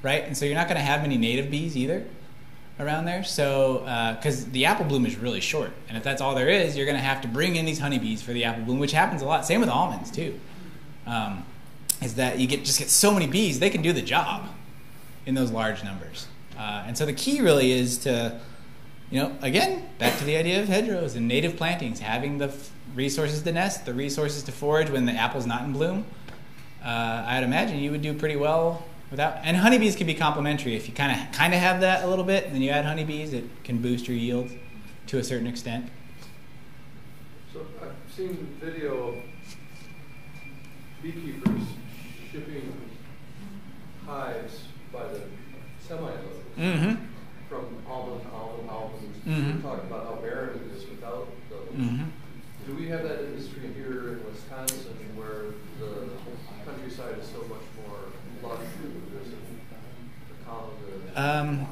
right? And so you're not going to have many native bees either around there. So, because the apple bloom is really short, and if that's all there is, you're going to have to bring in these honeybees for the apple bloom, which happens a lot. Same with almonds too. Is that you just get so many bees, they can do the job in those large numbers. And so the key really is to, you know, again, back to the idea of hedgerows and native plantings, having the resources to nest, the resources to forage when the apple's not in bloom. I'd imagine you would do pretty well without. And honeybees can be complementary. If you kind of have that a little bit, and then you add honeybees, it can boost your yield to a certain extent. So I've seen video of beekeepers shipping hives by the semi-load from almond to almond, almonds. We're talking about how barren it is without those. Do we have that industry here in Wisconsin where the countryside is so much more lush with this?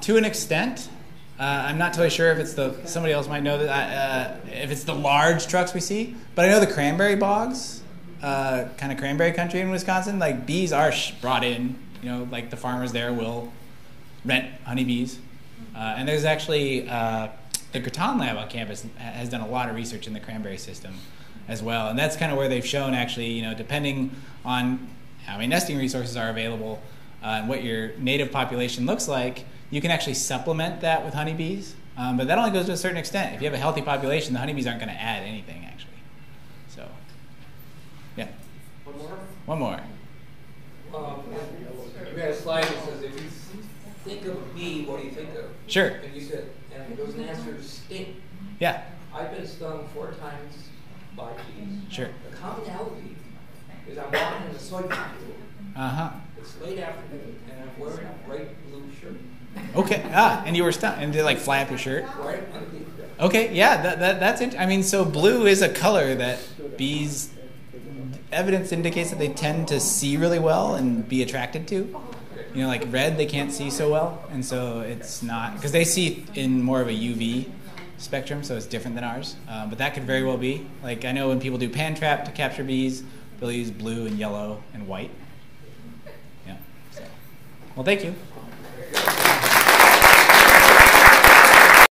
To an extent. I'm not totally sure if it's somebody else might know that, if it's the large trucks we see, but I know the cranberry bogs, kind of cranberry country in Wisconsin, like bees are brought in, you know, like the farmers there will rent honeybees. And there's actually, the Graton lab on campus has done a lot of research in the cranberry system as well. And that's kind of where they've shown actually, you know, depending on how many nesting resources are available and what your native population looks like, you can actually supplement that with honeybees. But that only goes to a certain extent. If you have a healthy population, the honeybees aren't going to add anything actually. So, yeah. One more? One more. You had a slide that says, if you think of a bee, what do you think of? Sure. And you said, and there was an answer to sting. Yeah. I've been stung 4 times by bees. Sure. The commonality is I'm walking in a soybean field. It's late afternoon, and I'm wearing a bright blue shirt. Okay. And you were stung, and did like fly up your shirt? Right underneath. Okay. Yeah. That's it. I mean, so blue is a color that bees. Evidence indicates that they tend to see really well and be attracted to. You know, like red, they can't see so well, and so it's not, because they see in more of a UV spectrum, so it's different than ours. But that could very well be. Like I know when people do pan trap to capture bees, they'll use blue and yellow and white. Yeah. So, well, thank you.